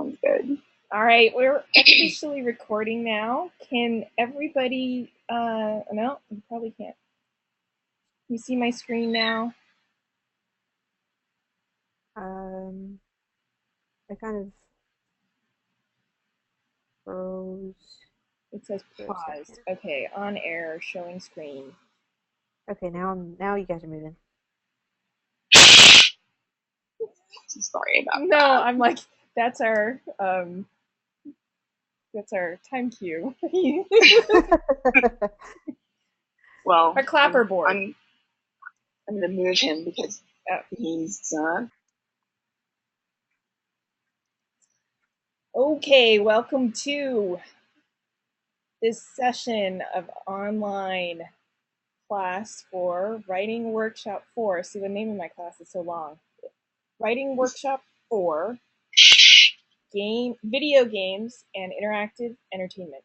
Sounds good. All right, we're officially recording now. Can everybody, no, you probably can't. You see my screen now? I kind of froze. It says paused. Okay, on air, showing screen. Okay, now you guys are moving. Sorry about that. No, I'm like, that's our time cue. Well, our clapper board. I'm going to move him because he's. Okay, welcome to this session of online class for Writing Workshop 4. See, the name of my class is so long. Writing Workshop 4, video games and interactive entertainment.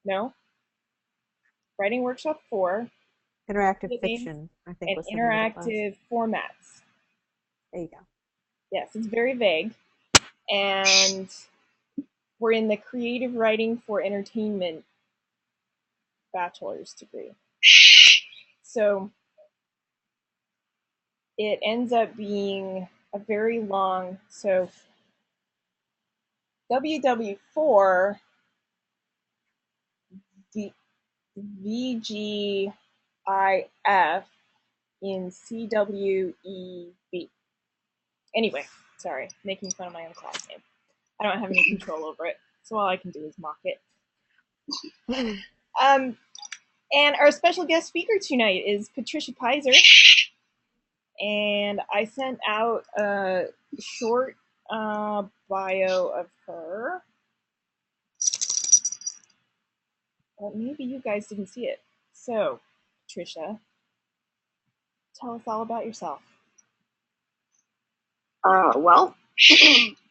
No? Writing Workshop 4. Interactive fiction, I think, and was the name of the interactive formats. There you go. Yes, it's very vague. And we're in the creative writing for entertainment bachelor's degree. So it ends up being a very long, so WW4 VGIF in CWEB. Anyway, sorry, making fun of my own class name. I don't have any control over it, so all I can do is mock it. And our special guest speaker tonight is Patricia Pizer. And I sent out a short bio of her. Well, maybe you guys didn't see it. So, Patricia, tell us all about yourself. Well,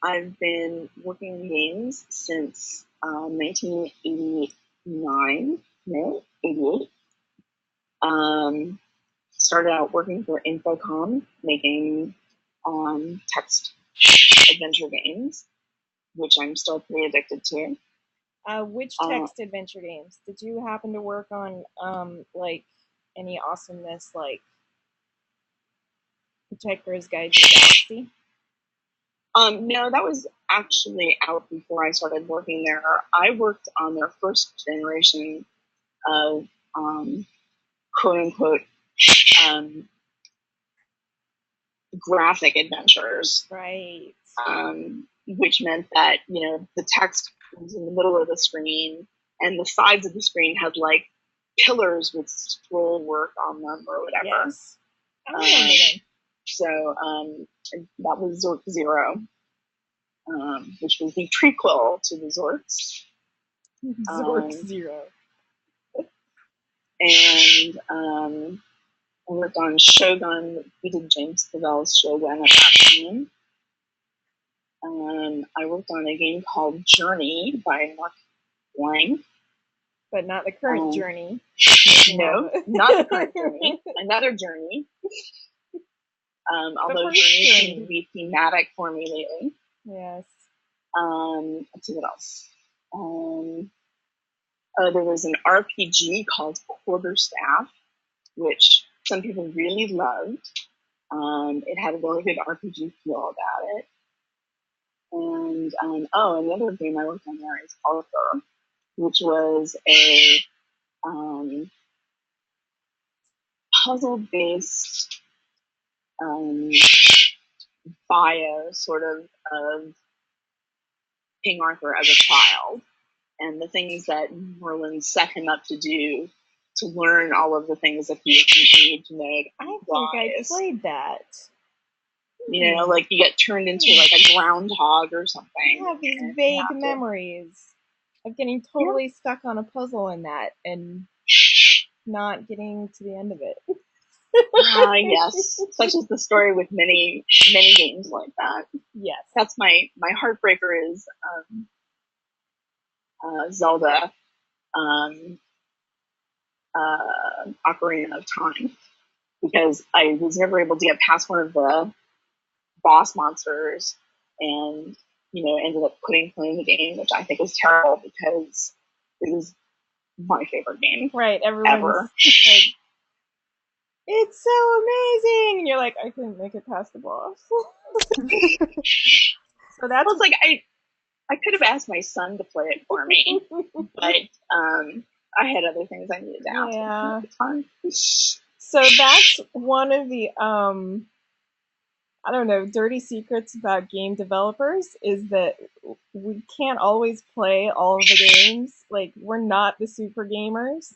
I've been working in games since 1989, no, 88. Started out working for Infocom, making text adventure games, which I'm still pretty addicted to. Which text adventure games? Did you happen to work on like any awesomeness like Hitchhiker's Guide to the Galaxy? No, that was actually out before I started working there. I worked on their first generation of quote unquote graphic adventures. Right. Which meant that, the text was in the middle of the screen and the sides of the screen had like pillars with scroll work on them or whatever. Yes. I remember them. So that was Zork Zero, which was the prequel to the Zorks. Zork Zero. And I worked on Shogun. We did James Cavell's Shogun at that time. I worked on a game called Journey by Mark Lang. But not the current Journey. No, not the current Journey. Another Journey. Although Journey seemed to be thematic for me lately. Yes. Let's see what else. There was an RPG called Quarterstaff, which some people really loved. It had a really good RPG feel about it. And another game I worked on there is Arthur, which was a puzzle-based bio sort of King Arthur as a child, and the things that Merlin set him up to do to learn all of the things that he needed to know. I think I played that. Like you get turned into like a groundhog or something. I have these vague memories of getting totally stuck on a puzzle in that and not getting to the end of it. Yes, such is the story with many games like that. Yes, that's my heartbreaker is Zelda, Ocarina of Time, because I was never able to get past one of the boss monsters, and ended up playing the game, which I think is terrible because it was my favorite game. Right, everyone's ever. Like, it's so amazing, and you're like, I couldn't make it past the boss. So that's like I could have asked my son to play it for me, but I had other things I needed to ask him at the time. So that's one of the I don't know, dirty secrets about game developers is that we can't always play all of the games. Like, we're not the super gamers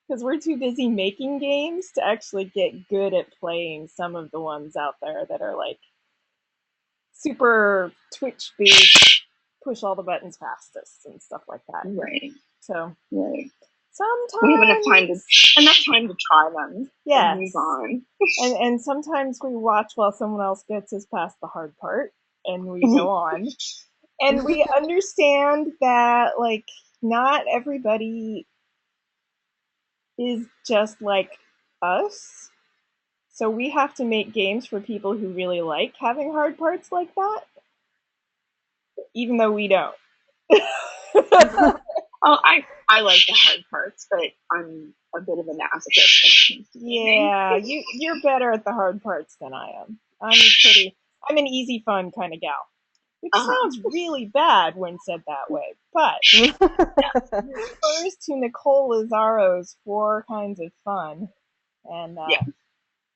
because we're too busy making games to actually get good at playing some of the ones out there that are like super Twitch based, push all the buttons fastest and stuff like that. Right. So right. Sometimes we have enough time to try them. Yes. And move on. and sometimes we watch while someone else gets us past the hard part, and we go on. And we understand that, like, not everybody is just like us. So we have to make games for people who really like having hard parts like that, even though we don't. Oh, I like the hard parts, but I'm a bit of a masochist when it comes to gaming. Yeah, you're better at the hard parts than I am. I'm an easy fun kind of gal. Which sounds really bad when said that way, but refers to Nicole Lazzaro's 4 kinds of fun. And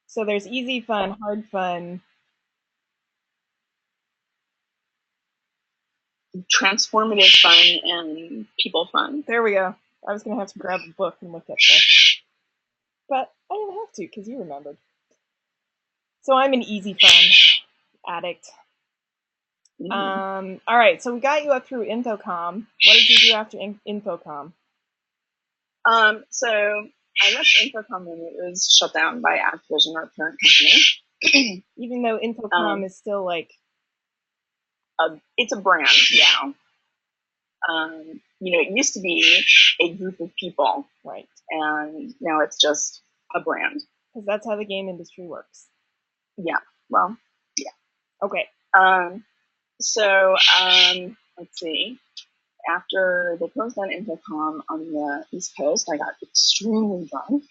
so there's easy fun, hard fun, transformative fun, and people fun. There we go. I was going to have to grab a book and look at this. But I didn't have to because you remembered. So I'm an easy fun addict. All right, so we got you up through Infocom. What did you do after Infocom? So I left Infocom when it was shut down by Activision, our parent company. Even though Infocom is still like... it's a brand now. It used to be a group of people. Right. And now it's just a brand. Because that's how the game industry works. Yeah. Well, yeah. Okay. So, let's see. After they closed down Infocom on the East Coast, I got extremely drunk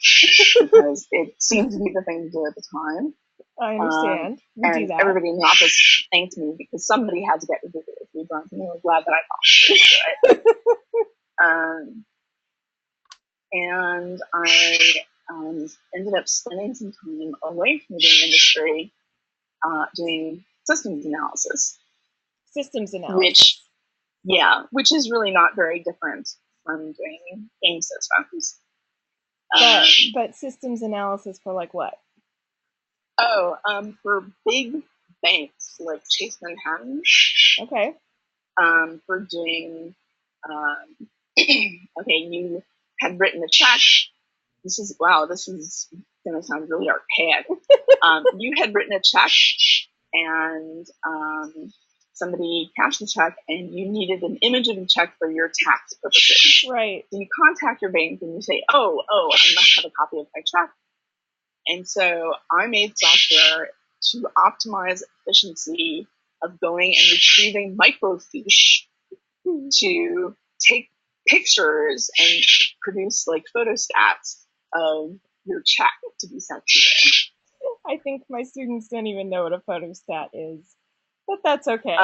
because it seemed to be the thing to do at the time. I understand. We do that. Everybody in the office thanked me because somebody had to get ridiculously drunk, and they were glad that I volunteered to do it. And I ended up spending some time away from the game industry doing systems analysis. Systems analysis. Which is really not very different from doing game systems. But systems analysis for like what? For big banks like Chase Manhattan. Okay. For doing, you had written a check. This is going to sound really archaic. You had written a check and somebody cashed the check and you needed an image of the check for your tax purposes. Right. So you contact your bank and you say, oh, I must have a copy of my check. And so I made software to optimize efficiency of going and retrieving microfiche to take pictures and produce like photostats of your check to be sent to you. I think my students don't even know what a photostat is, but that's okay.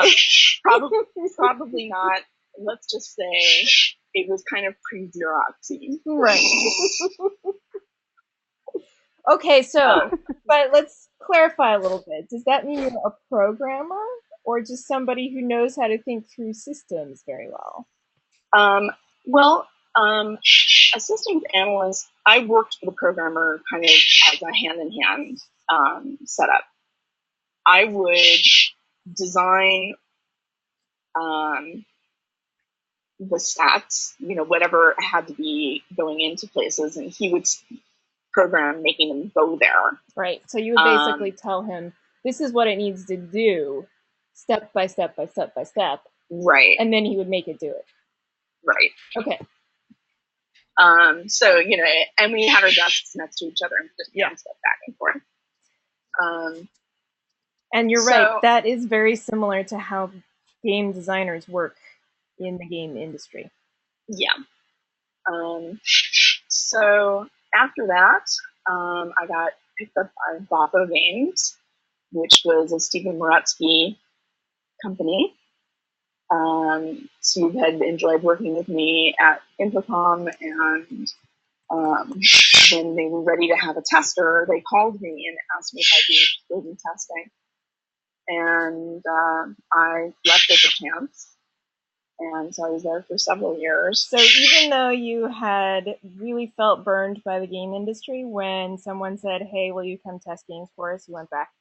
Probably not. Let's just say it was kind of pre-Xeroxy. Right. Okay, so, but let's clarify a little bit. Does that mean you're a programmer or just somebody who knows how to think through systems very well? A systems analyst, I worked for the programmer kind of as a hand-in-hand setup. I would design the stats, whatever had to be going into places, and he would program making them go there. Right. So you would basically tell him, this is what it needs to do, step by step by step by step. Right. And then he would make it do it. Right. Okay. So, and we had our desks next to each other and just stuff back and forth. And you're right. That is very similar to how game designers work in the game industry. Yeah. So after that, I got picked up by WW4 Games, which was a Stephen Moratsky company. Steve had enjoyed working with me at Infocom, and when they were ready to have a tester, they called me and asked me if I'd be interested in testing. And I left as a chance. And so I was there for several years. So even though you had really felt burned by the game industry, when someone said, hey, will you come test games for us, you went back?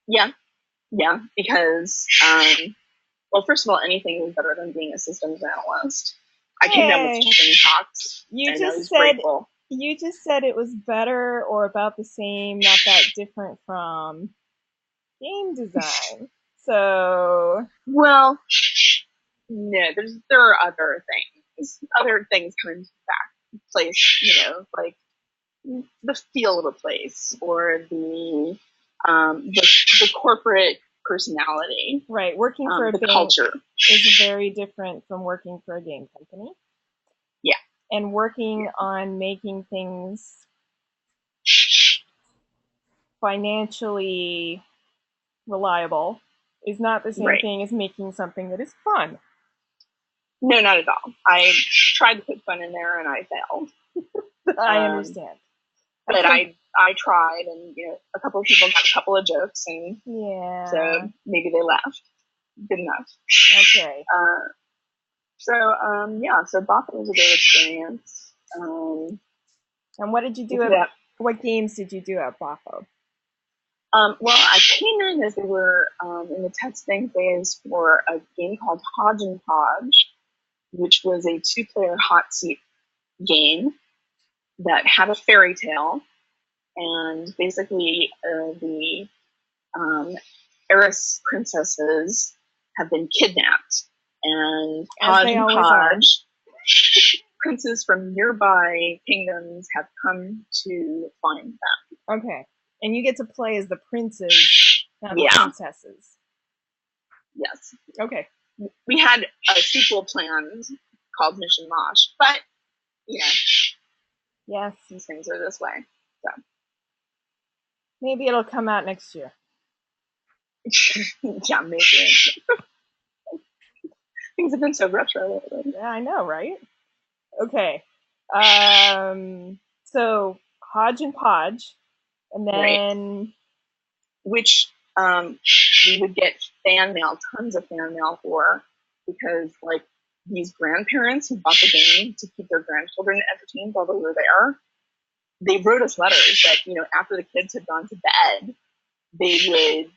Yeah, because, well, first of all, anything was better than being a systems analyst. I came down with chicken pox, and I was grateful. You just said it was better or about the same, not that different from game design. So... Well... No, there are other things. Other things come into place, like the feel of a place or the corporate personality. Right, working for a bank culture is very different from working for a game company. Yeah. And working on making things financially reliable is not the same thing as making something that is fun. No, not at all. I tried to put fun in there and I failed. I understand. But I tried, and a couple of people got a couple of jokes, and so maybe they laughed. Good enough. Okay. So WW4 was a great experience. And what did you do at what games did you do at WW4? Well, I came in as they were in the testing phase for a game called Hodge and Podge, which was a 2-player hot seat game that had a fairy tale, and basically the heiress princesses have been kidnapped, and Hodge and Podge, princes from nearby kingdoms have come to find them. Okay. And you get to play as the princes, not the princesses. Yes. Okay. We had a sequel planned called Mission Mosh, but yes, these things are this way. So maybe it'll come out next year. Yeah, maybe. Things have been so retro lately. Yeah, I know, right? Okay. So Hodge and Podge, and then which we would get fan mail, tons of fan mail for, because like these grandparents who bought the game to keep their grandchildren entertained while they were there, they wrote us letters that after the kids had gone to bed, they would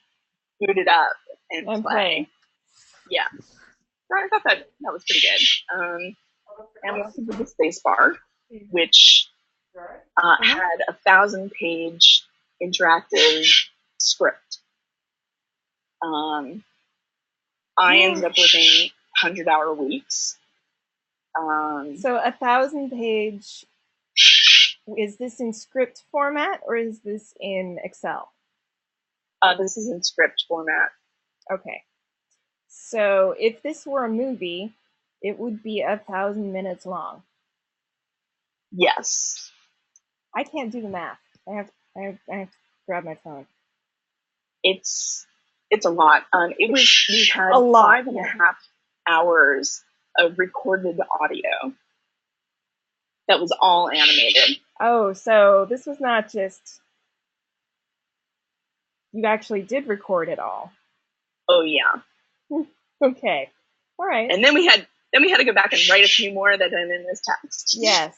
boot it up and play. Yeah, so I thought that was pretty good. And we also did the Space Bar, which had a 1,000-page interactive script. I ended up working 100-hour weeks. So 1,000-page, is this in script format or is this in Excel? This is in script format. Okay. So if this were a movie, it would be 1,000 minutes long. Yes. I can't do the math. I have to grab my phone. It's a lot. We had 5.5 hours of recorded audio that was all animated. Oh, so this was not just, you actually did record it all. Oh yeah. Okay. All right. And then we had to go back and write a few more that are in this text. Yes.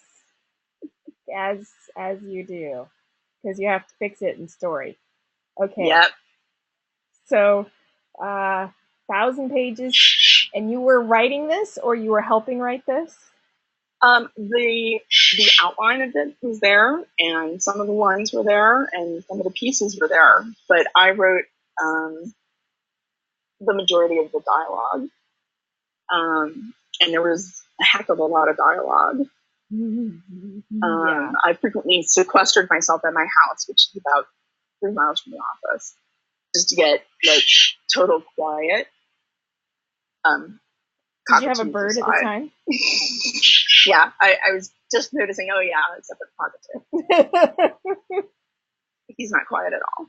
As you do, because you have to fix it in story. Okay. Yep. So, 1,000 pages, and you were writing this, or you were helping write this? The outline of it was there, and some of the lines were there, and some of the pieces were there. But I wrote the majority of the dialogue, and there was a heck of a lot of dialogue. I frequently sequestered myself at my house, which is about 3 miles from the office, just to get like total quiet. Did you have a bird at the time? Yeah, I was just noticing, oh yeah, except for the cockatoo. He's not quiet at all.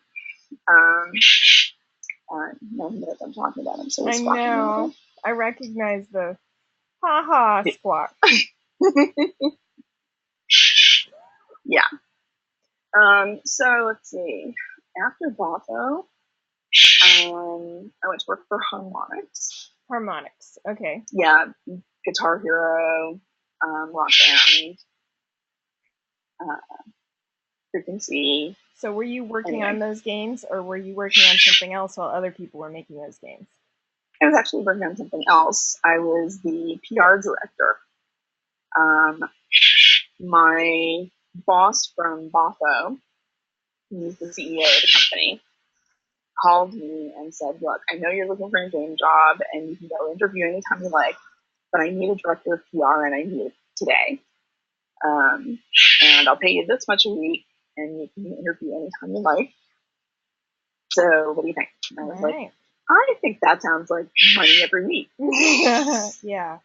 No, he knows I'm talking about him, so he's squawking. I know. I recognize the ha-ha squawk. Yeah. So let's see. After Botho, I went to work for Harmonix. Harmonix, okay. Yeah, Guitar Hero, Rock Band, Frequency. So were you working on those games, or were you working on something else while other people were making those games? I was actually working on something else. I was the PR director. My boss from Botho, who's the CEO of the company, called me and said, look, I know you're looking for a game job and you can go interview anytime you like, but I need a director of PR and I need it today. And I'll pay you this much a week and you can interview anytime you like. So what do you think? And I was like, I think that sounds like money every week. Yeah.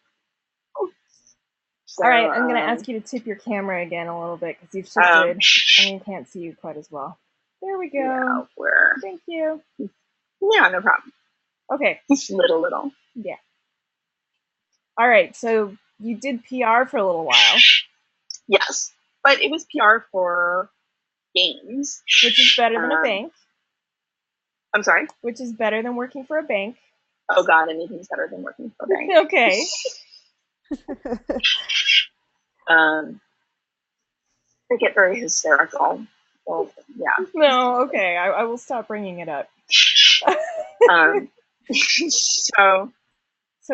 So, all right, I'm going to ask you to tip your camera again a little bit because you've shifted and we can't see you quite as well. There we go. Yeah, where? Thank you. Yeah, no problem. Okay. Just little. Yeah. All right, so you did PR for a little while. Yes, but it was PR for games. Which is better than a bank. I'm sorry? Which is better than working for a bank. Oh, God, anything's better than working for a bank. Okay. They get very hysterical. Well, yeah. No, okay, I will stop bringing it up. So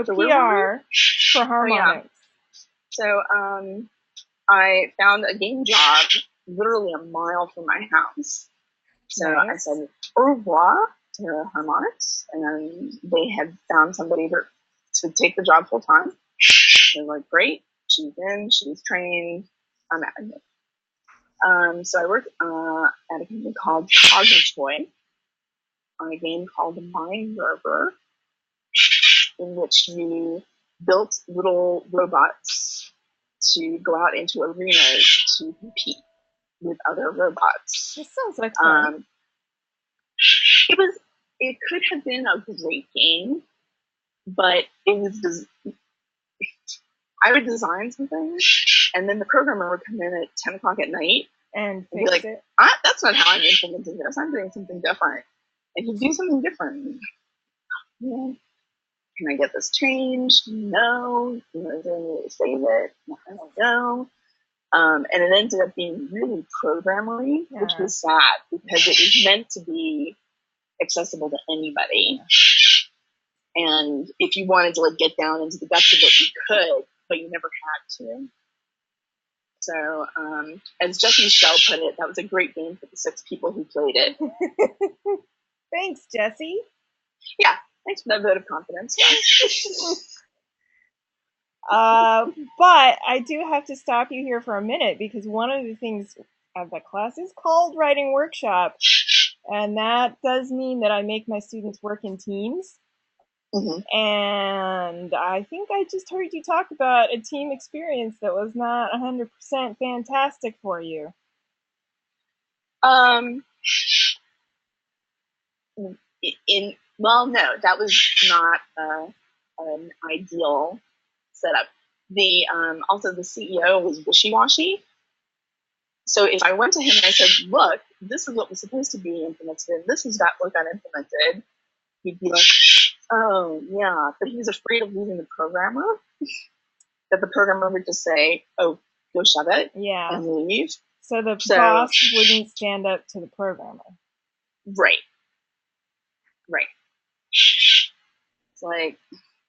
PR for Harmonix. So I found a game job literally a mile from my house. So nice. I said au revoir to Harmonix, and they had found somebody to take the job full time. They were like, great, she's in, she's trained, I'm out of here. So I worked at a company called Cognitoy on a game called Mind Rover, in which you built little robots to go out into arenas to compete with other robots. This sounds like fun. It could have been a great game, but it was I would design something, and then the programmer would come in at 10 o'clock at night and be like, that's not how I'm implementing this. I'm doing something different. And he'd do something different. Yeah. Can I get this changed? No. Is there any way to save it? I don't know. And it ended up being really programmery, which was sad because it was meant to be accessible to anybody. And if you wanted to get down into the guts of it, you could, but you never had to. So, as Jesse Shell put it, that was a great game for the 6 people who played it. Thanks, Jesse. Yeah, thanks for that vote of confidence. But I do have to stop you here for a minute because one of the things of the class is called writing workshop, and that does mean that I make my students work in teams. Mm-hmm. And I think I just heard you talk about a team experience that was not 100% fantastic for you. Well, no, that was not an ideal setup. Also the CEO was wishy-washy. So if I went to him and I said, look, this is what was supposed to be implemented, and this is what got implemented, he'd be like, oh, yeah, but he was afraid of losing the programmer, that the programmer would just say, oh, go shove it, and leave. So the boss wouldn't stand up to the programmer. Right. It's like,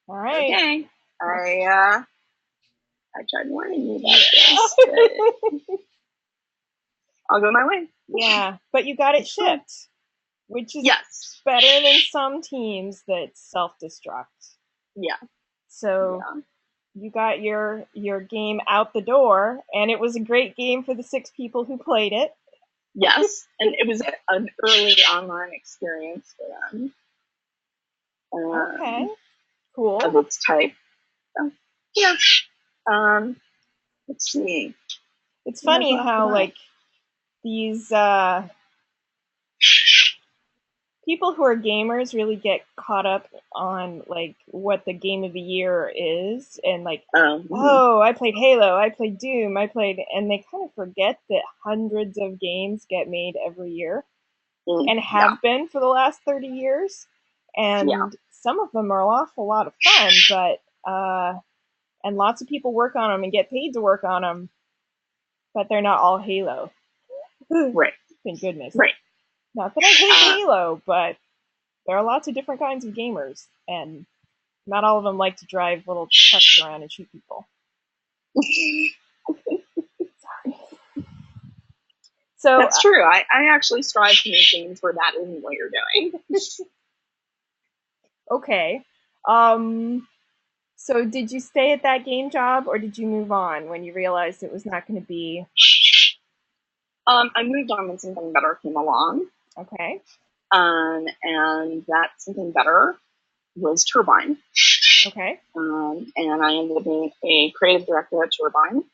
all right. Okay, I tried warning you about this, but I'll go my way. Yeah, but you got it shipped, which is better than some teams that self-destruct. Yeah. So you got your game out the door, and it was a great game for the 6 people who played it. Yes, and it was an early online experience for them. Okay, Cool. of its type. So, yeah. Let's see. It's funny how like these people who are gamers really get caught up on like what the game of the year is, and like, oh, I played Halo, I played Doom, and they kind of forget that hundreds of games get made every year and have been for the last 30 years. And some of them are an awful lot of fun, but and lots of people work on them and get paid to work on them, but they're not all Halo. Right. Thank goodness. Right. Not that I hate Halo, but there are lots of different kinds of gamers, and not all of them like to drive little trucks around and shoot people. Sorry. So that's true. I actually strive to make games where that isn't what you're doing. Okay. So did you stay at that game job, or did you move on when you realized it was not going to be? I moved on when something better came along. Okay. And that something better was Turbine. Okay. And I ended up being a creative director at Turbine,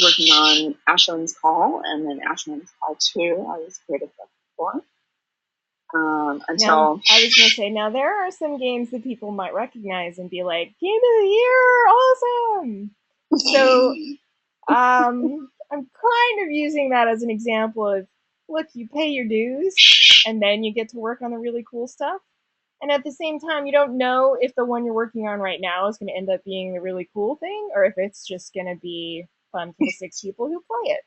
working on Ashland's Call, and then Ashland's Call 2 I was creative director for. Until now, I was going to say, now there are some games that people might recognize and be like, Game of the Year, awesome! So, I'm kind of using that as an example of, look, you pay your dues, and then you get to work on the really cool stuff. And at the same time, you don't know if the one you're working on right now is going to end up being the really cool thing, or if it's just going to be fun for the 6 people who play it.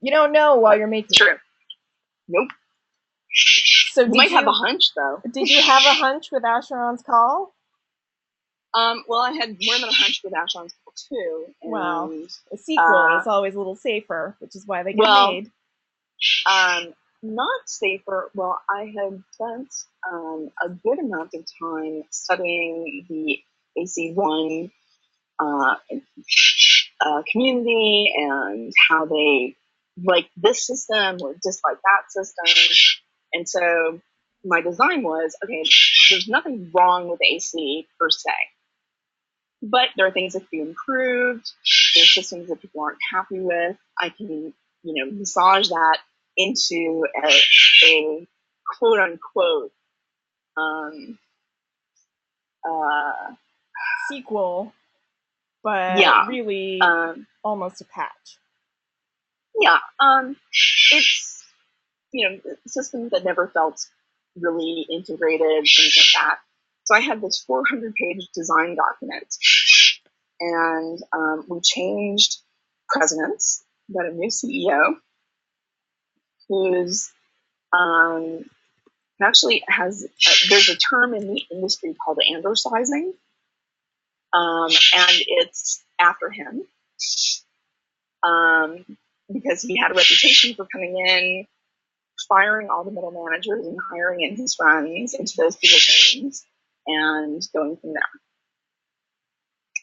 You don't know while you're making it. Nope. So you might have a hunch, though. Did you have a hunch with Asheron's Call? Well, I had more than a hunch with Asheron's Call 2. And, wow. A sequel is always a little safer, which is why they get made. Not safer. Well, I had spent a good amount of time studying the AC1 community and how they like this system or dislike that system. And so my design was, okay, there's nothing wrong with AC per se, but there are things that can be improved. There are systems that people aren't happy with. I can, massage that into a quote unquote sequel, but really almost a patch. Yeah, it's systems that never felt really integrated, things like that. So I had this 400-page design document, and we changed presidents. We got a new CEO who's actually has there's a term in the industry called androcizing, and it's after him because he had a reputation for coming in, firing all the middle managers and hiring in his friends into those positions and going from there.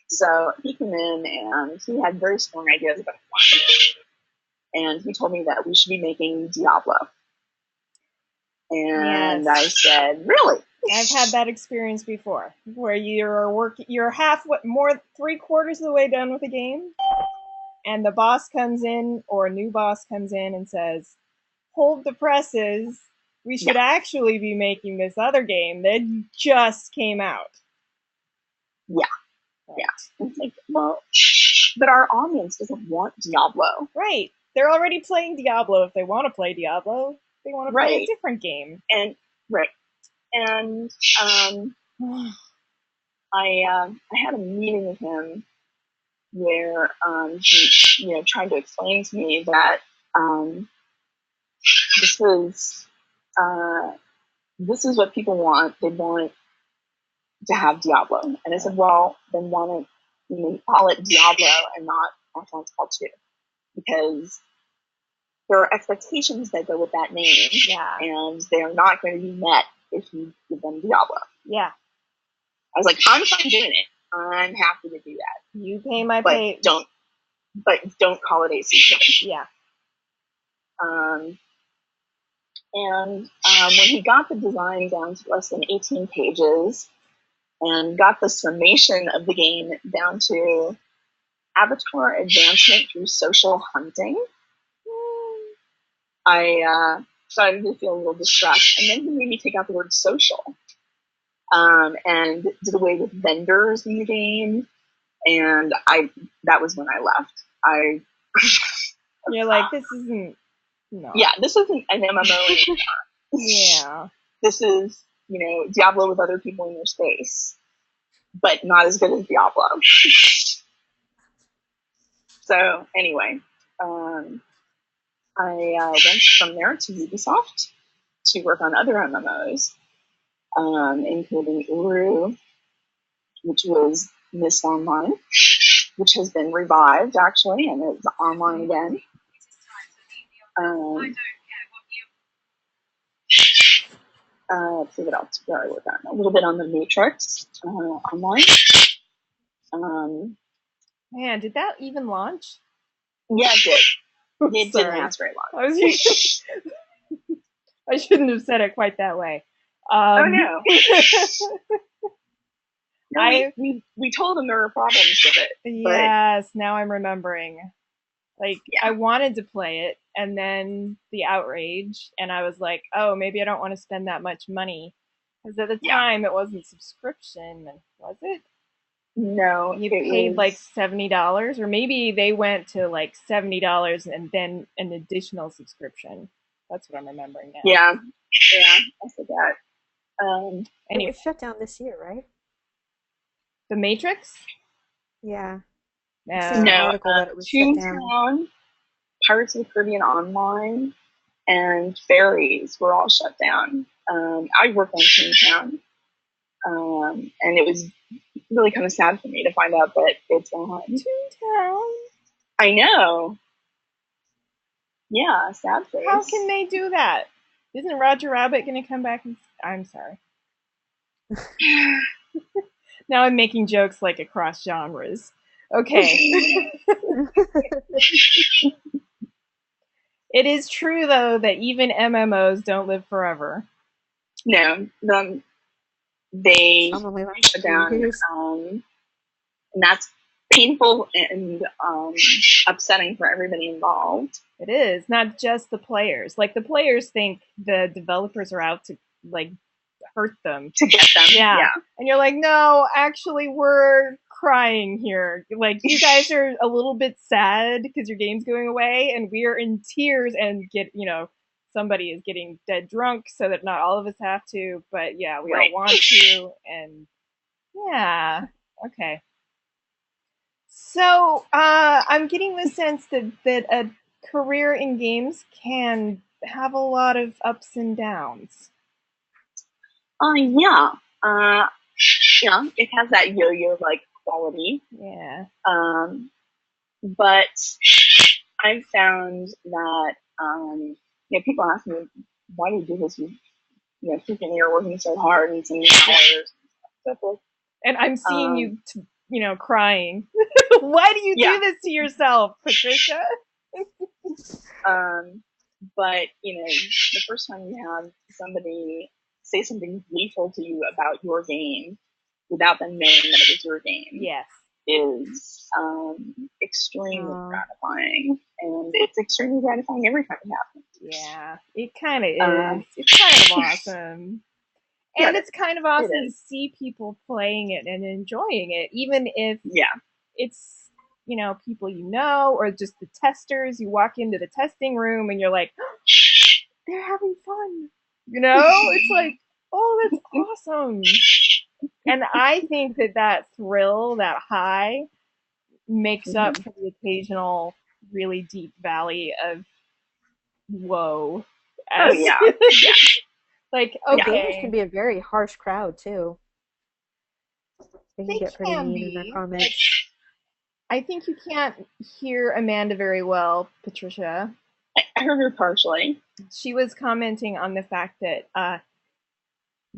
So he came in and he had very strong ideas about why. And he told me that we should be making Diablo. And I said, really? I've had that experience before, where you're three-quarters of the way done with a game, and the boss comes in, or a new boss comes in and says, hold the presses, we should actually be making this other game that just came out. Yeah. Right. Yeah. It's like, well, but our audience doesn't want Diablo. Right. They're already playing Diablo if they want to play Diablo. They want to play a different game. And I had a meeting with him where he tried to explain to me that this is what people want. They want to have Diablo. And I said, well, then why don't you call it Diablo and not Asheron's Call 2? Because there are expectations that go with that name, and they are not going to be met if you give them Diablo. Yeah. I was like, I'm fine doing it. I'm happy to do that. You pay my pay. Don't call it AC. Yeah. And when he got the design down to less than 18 pages, and got the summation of the game down to avatar advancement through social hunting. I started to feel a little distressed, and then he made me take out the word social, and did away with vendors in the game, and that was when I left. You're like, this isn't, no. Yeah, this isn't an MMO anymore. Yeah. This is, Diablo with other people in your space, but not as good as Diablo. So anyway, I went from there to Ubisoft to work on other MMOs, including Uru, which was Mist Online, which has been revived actually, and it's online again. Let's see what else did I work on. A little bit on the Matrix online. Man, did that even launch? Yeah, it did. It didn't last very long. I shouldn't have said it quite that way. Oh no. No, we told them there were problems with it. Yes, now I'm remembering. Like, yeah. I wanted to play it, and then the outrage, and I was like, oh, maybe I don't want to spend that much money. Because at the time, it wasn't subscription, was it? No. You paid like $70, or maybe they went to like $70 and then an additional subscription. That's what I'm remembering now. Yeah, I forgot. It was shut down this year, right? The Matrix? Yeah. No, Toontown, Pirates of the Caribbean Online, and Fairies were all shut down. I worked on Toontown, and it was really kind of sad for me to find out that it's gone. Toontown? I know. Yeah, sad face. How can they do that? Isn't Roger Rabbit going to come back? I'm sorry. Now I'm making jokes like across genres. Okay. It is true, though, that even MMOs don't live forever. No, they shut down, and that's painful and upsetting for everybody involved. It is, not just the players. Like, the players think the developers are out to, like, hurt them. To get them, yeah. And you're like, no, actually, we're crying here. Like, you guys are a little bit sad because your game's going away, and we are in tears and somebody is getting dead drunk so that not all of us have to, but yeah, we all want to, and yeah, okay. So, I'm getting the sense that a career in games can have a lot of ups and downs. Yeah. It has that yo-yo-like quality. Yeah. But I've found that, people ask me, why do you do this? Freaking you're working so hard and so many hours. And so and I'm seeing you, crying. Why do you do this to yourself, Patricia? But, the first time you have somebody say something gleeful to you about your game without them knowing that it was your game is extremely gratifying. And it's extremely gratifying every time it happens. Yeah, it kind of is. It's kind of awesome. And it's kind of awesome to see people playing it and enjoying it, even if it's, people or just the testers. You walk into the testing room and you're like, oh, they're having fun. It's like, oh, that's awesome. And I think that thrill, that high, makes up for the occasional really deep valley of whoa. Oh, yeah. Like, okay. Gamers can be a very harsh crowd, too. They can get pretty mean in their comments. I think you can't hear Amanda very well, Patricia. I heard her partially. She was commenting on the fact that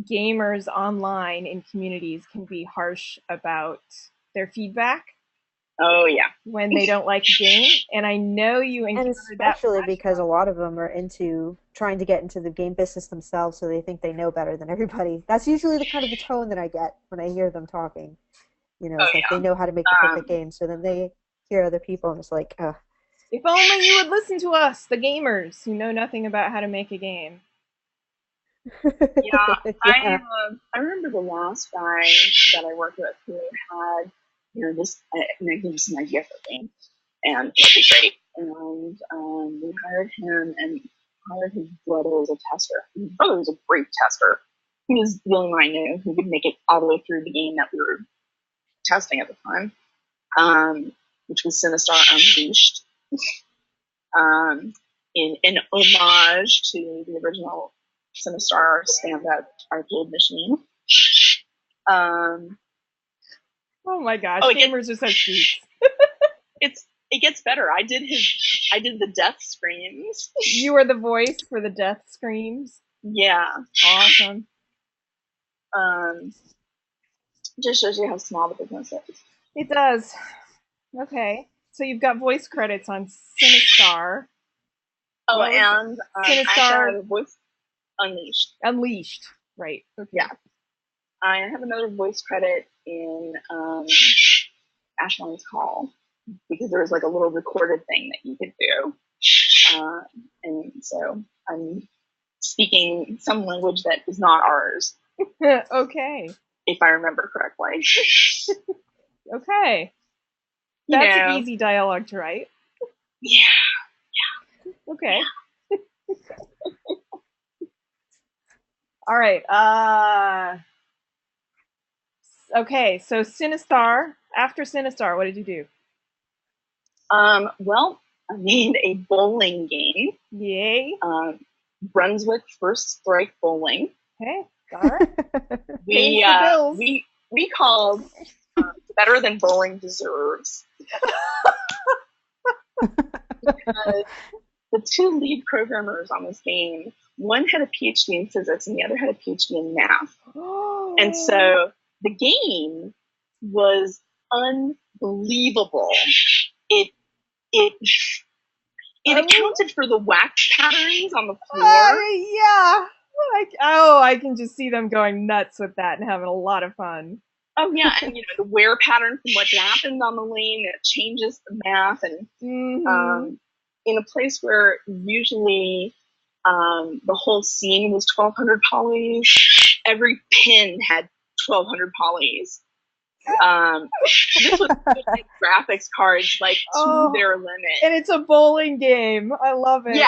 gamers online in communities can be harsh about their feedback. Oh yeah. when they don't like a game, and I know you And encountered that. especially because a lot of them are into trying to get into the game business themselves, so they think they know better than everybody. That's usually the kind of the tone that I get when I hear them talking. Oh It's like they yeah. know how to make the perfect game, so then they hear other people and it's like, If only you would listen to us, the gamers, who know nothing about how to make a game. Yeah, yeah. I remember the last guy that I worked with who had, this, and I gave some idea for me, and it'll be great. And we hired him and hired his brother as a tester. His brother was a great tester. He was the only one I knew who could make it all the way through the game that we were testing at the time, which was Sinistar Unleashed, in homage to the original Sinistar stand-up arcade machine. Oh my gosh, Oh, gamers are such geeks. it gets better. I did the death screams. You were the voice for the death screams. Yeah. Awesome. Just shows you how small the business is. It does. Okay. So you've got voice credits on Sinistar. Oh, and Sinistar I have a voice Unleashed. Unleashed. Right. Okay. Yeah. I have another voice credit in Ashland's Call, because there was like a little recorded thing that you could do. And so I'm speaking some language that is not ours. Okay. If I remember correctly. Okay. That's an easy dialogue to write. Yeah. Okay. Yeah. All right. Okay, so Sinistar. After Sinistar, what did you do? Well, I made a bowling game. Yay. Brunswick First Strike Bowling. Okay, all right. We called Better Than Bowling Deserves. Because the two lead programmers on this game, one had a PhD in physics and the other had a PhD in math. Oh. And so the game was unbelievable. It accounted for the wax patterns on the floor. Yeah. I can just see them going nuts with that and having a lot of fun. Oh yeah, and the wear pattern from what happened on the lane, it changes the math, and in a place where usually the whole scene was 1,200 polys, every pin had 1,200 polys. This was graphics cards to their limit, and it's a bowling game. I love it. Yeah.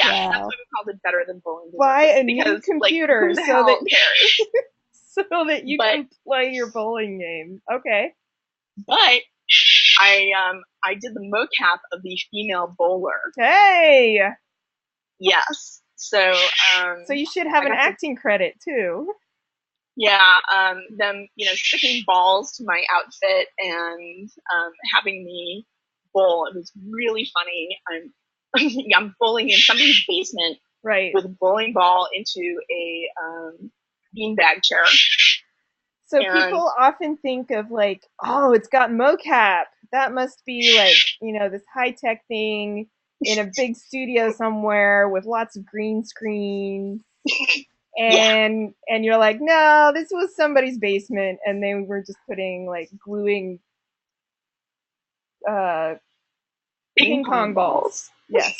Wow. That's why we called it Better Than Bowling. Buy a new computer who the hell cares? So that you can play your bowling game. Okay. But I did the mocap of the female bowler. Hey. Yes. So you should have an acting credit too. Yeah, them sticking balls to my outfit and having me bowl. It was really funny. I'm bowling in somebody's basement, right, with a bowling ball into a beanbag chair. So people often think of it's got mocap. That must be this high-tech thing in a big studio somewhere with lots of green screen. And you're like, no, this was somebody's basement, and they were just putting gluing ping pong balls. Yes,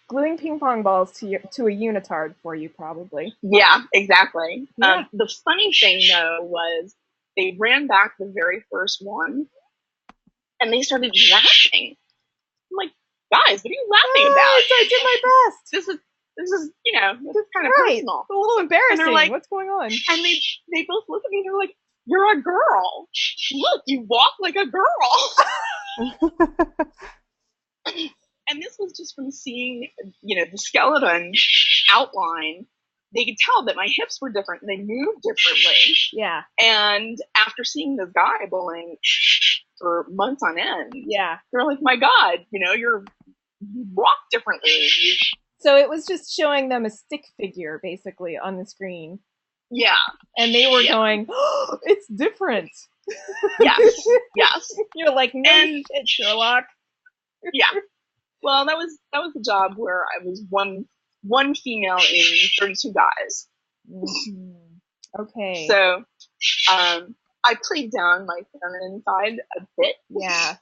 gluing ping pong balls to a unitard for you, probably. Yeah, exactly. Yeah. The funny thing though was they ran back the very first one, and they started laughing. I'm like, guys, what are you laughing about? I did my best. This is this kind of personal. It's a little embarrassing. And they're like, what's going on? And they both look at me and they're like, you're a girl. Look, you walk like a girl. And this was just from seeing, the skeleton outline. They could tell that my hips were different and they moved differently. Yeah. And after seeing this guy bowling for months on end, they're like, my God, you walk differently. So it was just showing them a stick figure, basically, on the screen. Yeah. And they were going, oh, it's different. Yes, yes. You're like, no And shit, Sherlock. yeah. Well, that was the job where I was one female in 32 guys. Mm-hmm. Okay. So I played down my feminine side a bit. Yeah.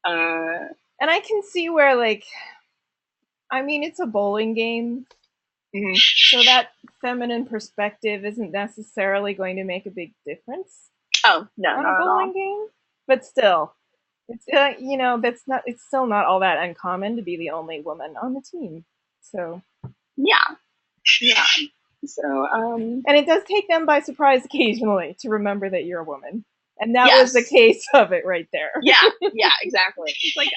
Uh, and I can see where, like, I mean, it's a bowling game, mhm. so that feminine perspective isn't necessarily going to make a big difference Oh, no, on a not at bowling all. game. But still, it's you know, it's still not all that uncommon to be the only woman on the team. So Yeah. Yeah. So, and it does take them by surprise occasionally to remember that you're a woman. And that was yes. the case of it right there. Yeah, exactly. It's like,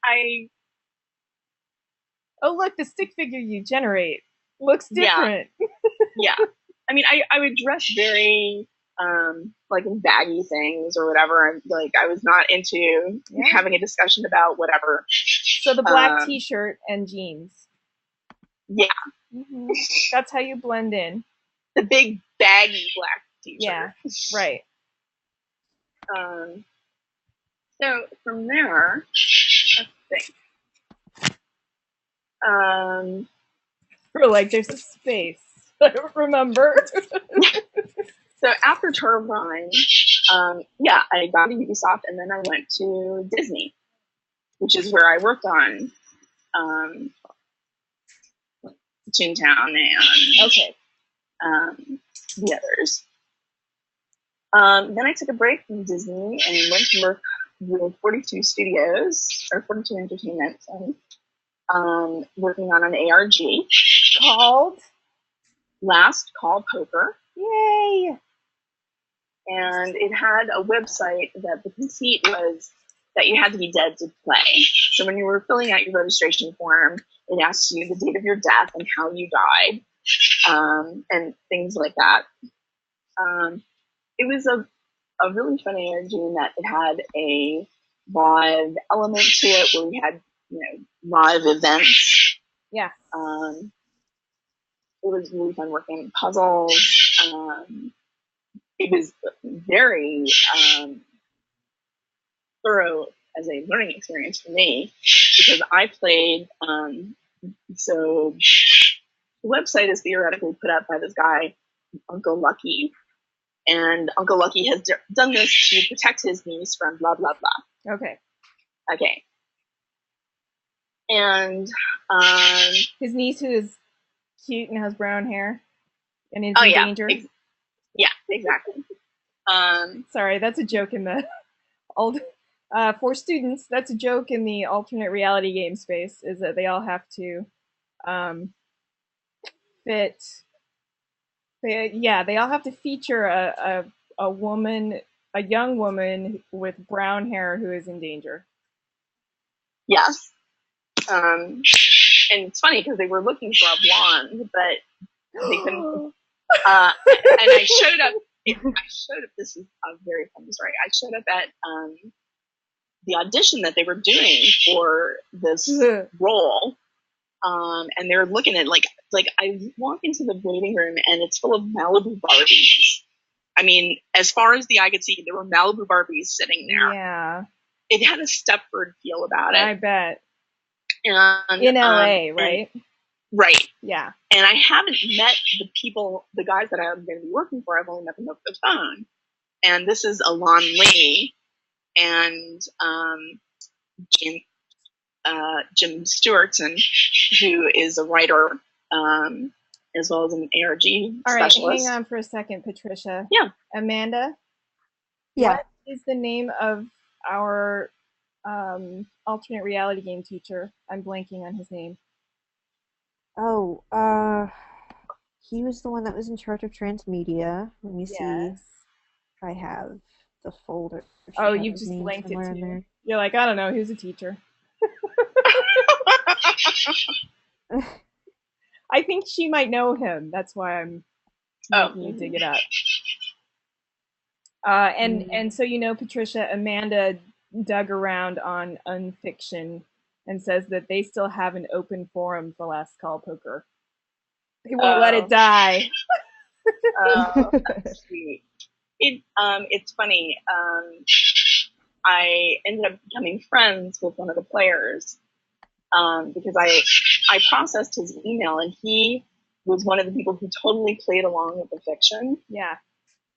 I Oh, look, the stick figure you generate looks different. Yeah. I mean, I would dress very, like in baggy things or whatever. And like, I was not into having a discussion about whatever. So the black t-shirt and jeans. Yeah. Mm-hmm. That's how you blend in. The big baggy black t-shirt. Yeah, right. So from there, let's think. Or like, there's a space. I don't remember. So after Turbine, yeah, I got to Ubisoft, and then I went to Disney, which is where I worked on Toontown and the others. Then I took a break from Disney and went to work with 42 Studios, or 42 Entertainment, working on an ARG called Last Call Poker. Yay! And it had a website that the conceit was that you had to be dead to play. So when you were filling out your registration form, it asked you the date of your death and how you died, and things like that. It was a really fun ARG in that it had a live element to it where we had, live events. Yeah. It was really fun working puzzles. It was very thorough as a learning experience for me because I played. So the website is theoretically put up by this guy, Uncle Lucky, and Uncle Lucky has done this to protect his niece from blah blah blah. Okay. And his niece, who is cute and has brown hair and is in danger. Yeah, exactly. Sorry, that's a joke in the old. For students, that's a joke in the alternate reality game space. Is that they all have to fit. They all have to feature a woman, a young woman with brown hair who is in danger. Yes. And it's funny because they were looking for a blonde, but they couldn't. And I showed up. This is a very funny story. I showed up at the audition that they were doing for this role, and they're looking at like I walk into the waiting room and it's full of Malibu Barbies. I mean, as far as the eye could see, there were Malibu Barbies sitting there. Yeah, it had a Stepford feel about it. I bet. And, in LA, right? Right. Yeah. And I haven't met the guys that I'm going to be working for. I've only met them over the phone. And this is Alon Lee and Jim Stewartson, who is a writer as well as an ARG specialist. All right, hang on for a second, Patricia. Yeah. Amanda? Yeah. What is the name of our alternate reality game teacher? I'm blanking on his name. Oh, he was the one that was in charge of transmedia. Let me see if I have the folder. Oh, you just blanked it too. You're like, I don't know, who's a teacher? I think she might know him. That's why I'm making you dig it up. And so, Patricia, Amanda dug around on Unfiction and says that they still have an open forum for Last Call Poker. They won't let it die. Oh, that's sweet. It's funny. I ended up becoming friends with one of the players because I processed his email, and he was one of the people who totally played along with the fiction. Yeah.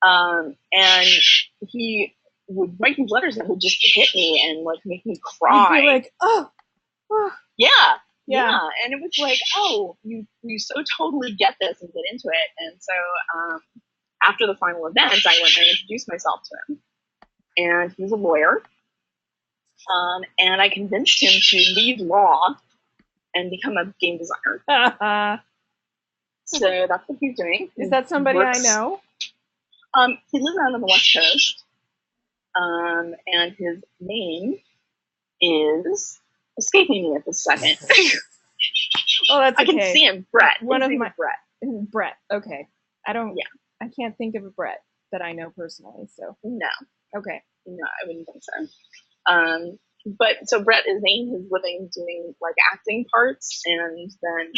And he would write these letters that would just hit me and like make me cry. You'd be like, oh. Yeah. And it was like, oh, you so totally get this and get into it. And so after the final event, I went and introduced myself to him, and he was a lawyer. And I convinced him to leave law and become a game designer. So that's what he's doing. Is that somebody I know? He lives out on the West Coast, and his name is escaping me at this second. Oh, that's okay. I can see him, Brett. Brett. Okay. I can't think of a Brett that I know personally. So no. Okay. No, I wouldn't think so. But so Brett is making his living doing like acting parts and then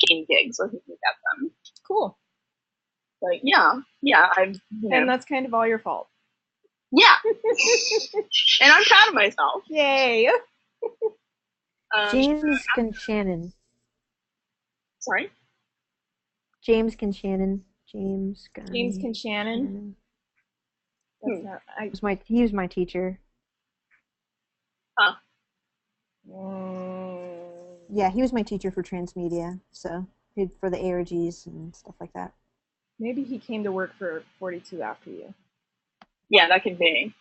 game gigs where he can get them. Cool. But yeah, and that's kind of all your fault. Yeah. And I'm proud of myself. Yay. James Shannon. Sorry? James Shannon. James Shannon. That's not, he was my teacher. Huh. Yeah, he was my teacher for transmedia, so for the ARGs and stuff like that. Maybe he came to work for 42 after you. Yeah, that could be.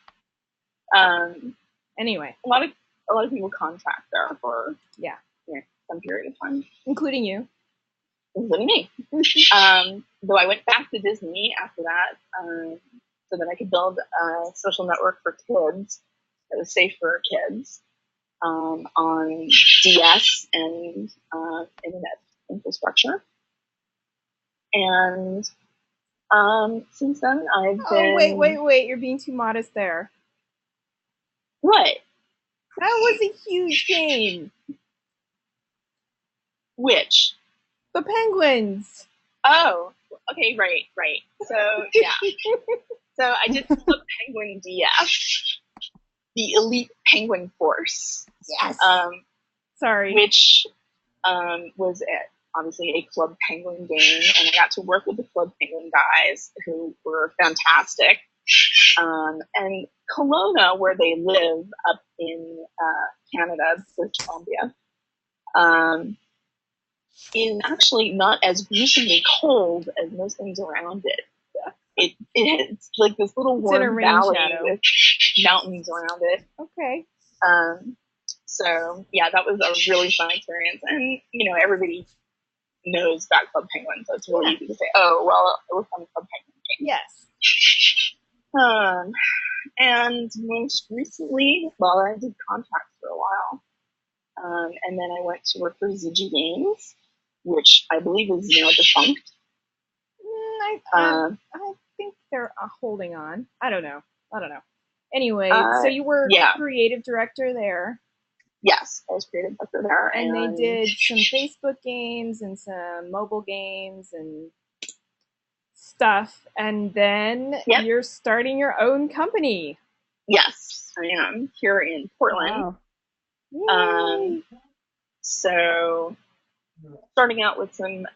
Anyway, a lot of people contract there for some period of time, including you, including me. Though I went back to Disney after that, so that I could build a social network for kids that was safe for kids on DS and internet infrastructure. And since then, I've been... Wait, you're being too modest there. What? That was a huge game. Which? The Penguins. Oh, okay, right. So, yeah. So I did Club Penguin DS, the Elite Penguin Force. Yes. Sorry. Which was obviously a Club Penguin game, and I got to work with the Club Penguin guys who were fantastic. And Kelowna, where they live up in Canada, British Columbia, is actually not as gruesomely cold as most things around it. It's like this little warm valley with mountains around it. Okay. So yeah, that was a really fun experience, and everybody knows about Club Penguin, so it's really easy to say, "Oh, well, it was on the Club Penguin game." Yes. And most recently, I did contracts for a while, and then I went to work for ZG Games, which I believe is now defunct. I think they're holding on. I don't know. Anyway, so you were creative director there. Yes, I was creative director there. And they did some Facebook games and some mobile games and stuff. And then you're starting your own company. Yes, I am, here in Portland. Wow. So starting out with some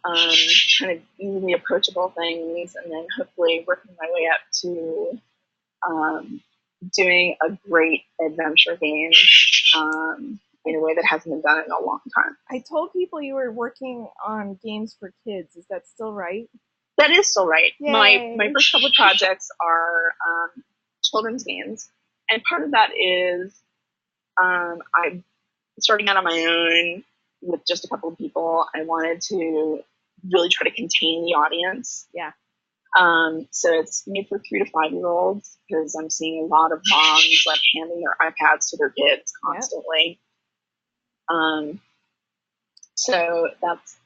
kind of easily approachable things, and then hopefully working my way up to doing a great adventure game in a way that hasn't been done in a long time. I told people you were working on games for kids. Is that still right? That is still right. Yay. My first couple of projects are children's games, and part of that is I'm starting out on my own with just a couple of people. I wanted to really try to contain the audience. Yeah. So it's made for 3 to 5 year olds, because I'm seeing a lot of moms like handing their iPads to their kids constantly. So that's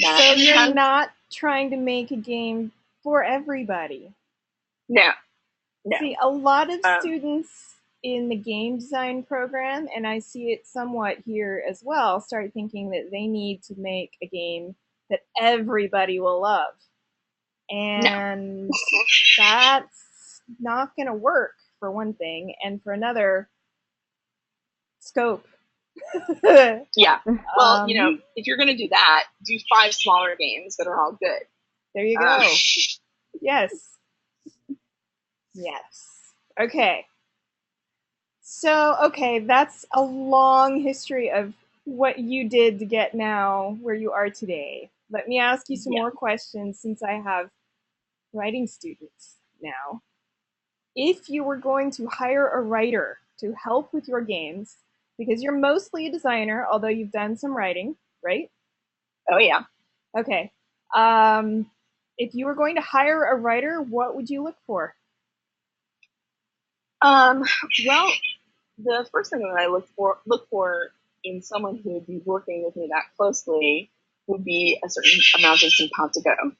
that. So you're not trying to make a game for everybody. No. See, a lot of students in the game design program, and I see it somewhat here as well, start thinking that they need to make a game that everybody will love. And that's not going to work, for one thing, and for another, scope. Yeah. Well, if you're going to do that, do 5 smaller games that are all good. There you go. Yes. Okay. So, that's a long history of what you did to get now where you are today. Let me ask you some more questions, since I have writing students now. If you were going to hire a writer to help with your games, because you're mostly a designer, although you've done some writing, right? Oh, yeah. Okay. If you were going to hire a writer, what would you look for? Well, the first thing that I look for in someone who would be working with me that closely would be a certain amount of simpatico.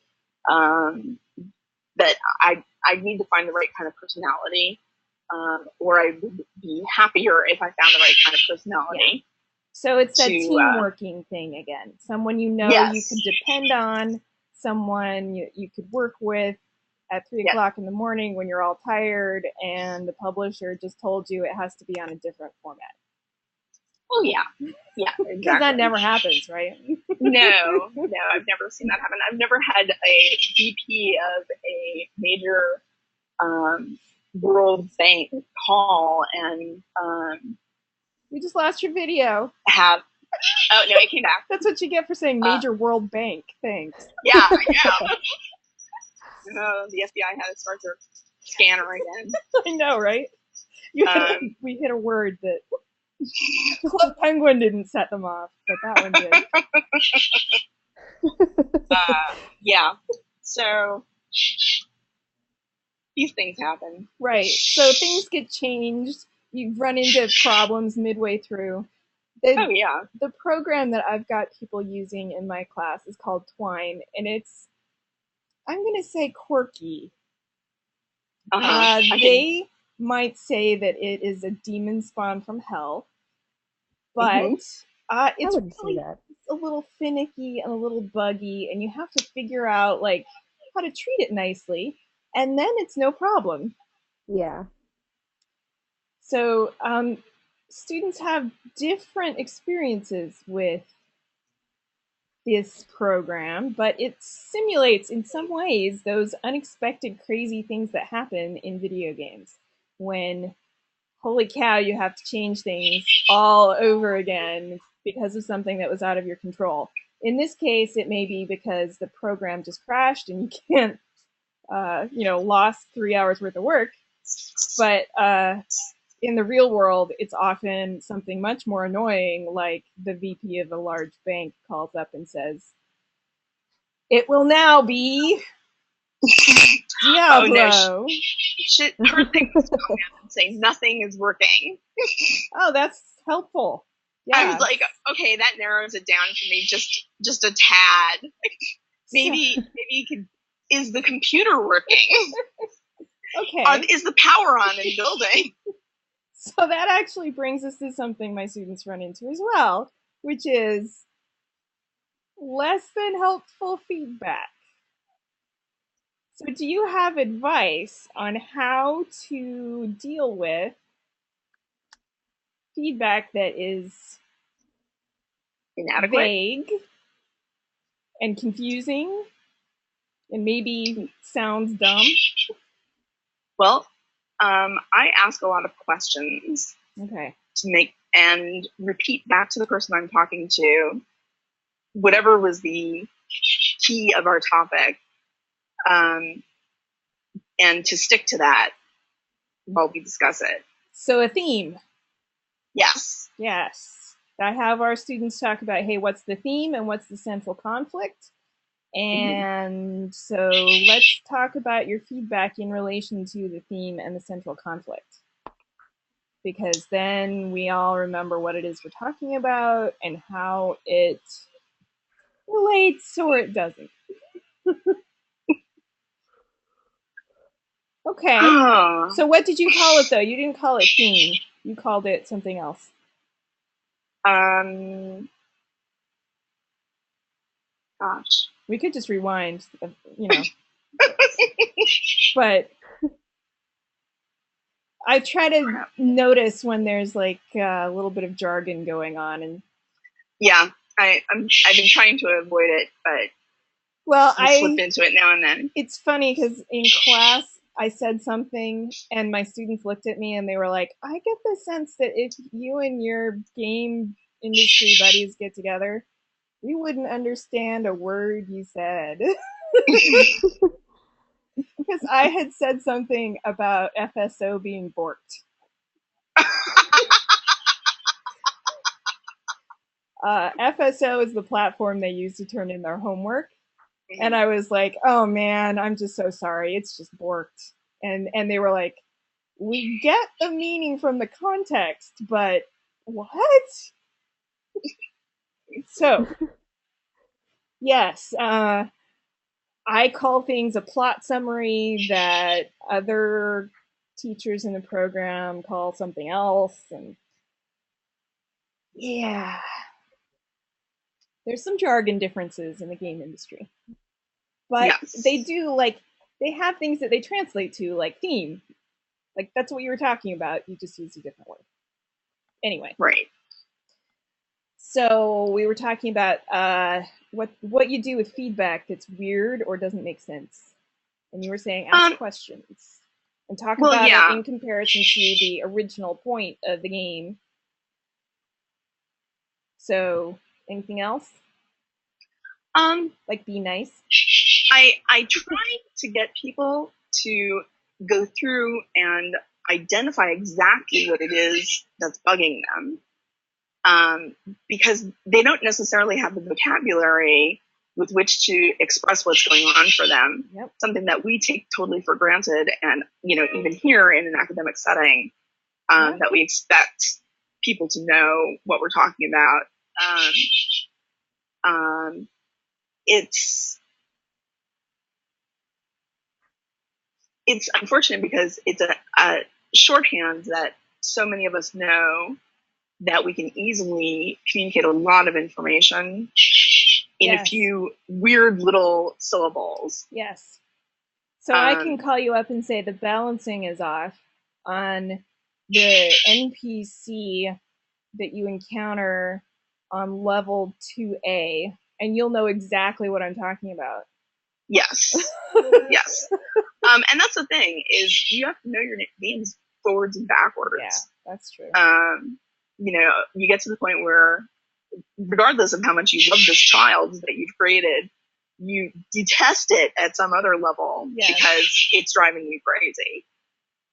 That I need to find the right kind of personality, or I would be happier if I found the right kind of personality. Yeah. So it's that team working thing again. Someone you can depend on, someone you could work with at 3 o'clock in the morning when you're all tired and the publisher just told you it has to be on a different format. Oh, yeah. Yeah, exactly. Because that never happens, right? No, I've never seen that happen. I've never had a VP of a major World Bank call and we just lost your video. Oh, no, it came back. That's what you get for saying major World Bank. Thanks. Yeah. The FBI had to start their scanner again. I know, right? We hit a word that Club Penguin didn't set them off, but that one did. Yeah. So these things happen. Right. So things get changed. You run into problems midway through. The program that I've got people using in my class is called Twine, and it's, I'm going to say, quirky. They might say that it is a demon spawn from hell, but it's really a little finicky and a little buggy, and you have to figure out how to treat it nicely, and then it's no problem. Yeah. So students have different experiences with this program, but it simulates in some ways those unexpected crazy things that happen in video games when, holy cow, you have to change things all over again because of something that was out of your control. In this case, it may be because the program just crashed and you can't, lost 3 hours worth of work. But in the real world, it's often something much more annoying, like the VP of a large bank calls up and says, "It will now be Diablo." Oh, no. Her thing was go and say nothing is working. Oh, that's helpful. Yeah. I was like, okay, that narrows it down for me just a tad. Maybe you could. Is the computer working? Okay. Is the power on in the building? So that actually brings us to something my students run into as well, which is less than helpful feedback. So do you have advice on how to deal with feedback that is inadequate, vague, and confusing, and maybe sounds dumb? Well, I ask a lot of questions. Okay. To make and repeat back to the person I'm talking to whatever was the key of our topic, and to stick to that while we discuss it. So a theme. Yes. I have our students talk about, hey, what's the theme and what's the central conflict? And so let's talk about your feedback in relation to the theme and the central conflict. Because then we all remember what it is we're talking about and how it relates or it doesn't. Okay. So what did you call it, though? You didn't call it theme. You called it something else. Gosh. We could just rewind, But I try to notice when there's like a little bit of jargon going on, and yeah, I've been trying to avoid it, but I slip into it now and then. It's funny because in class I said something and my students looked at me and they were like, I get the sense that if you and your game industry buddies get together, we wouldn't understand a word you said. Because I had said something about FSO being borked. FSO is the platform they use to turn in their homework. And I was like, oh man, I'm just so sorry. It's just borked. And they were like, we get the meaning from the context, but what? So, yes, I call things a plot summary that other teachers in the program call something else. And yeah, there's some jargon differences in the game industry. But yes, they do, like, they have things that they translate to, like theme. Like, that's what you were talking about. You just used a different word. Anyway. Right. So we were talking about what you do with feedback that's weird or doesn't make sense. And you were saying ask questions and talk about it in comparison to the original point of the game. So anything else? Like be nice? I try to get people to go through and identify exactly what it is that's bugging them. Because they don't necessarily have the vocabulary with which to express what's going on for them. Yep. Something that we take totally for granted. And, even here in an academic setting, that we expect people to know what we're talking about. It's unfortunate because it's a shorthand that so many of us know that we can easily communicate a lot of information in a few weird little syllables. Yes. So I can call you up and say the balancing is off on the NPC that you encounter on level 2A, and you'll know exactly what I'm talking about. Yes. Yes. And that's the thing, is you have to know your names forwards and backwards. Yeah, that's true. You get to the point where, regardless of how much you love this child that you've created, you detest it at some other level because it's driving you crazy.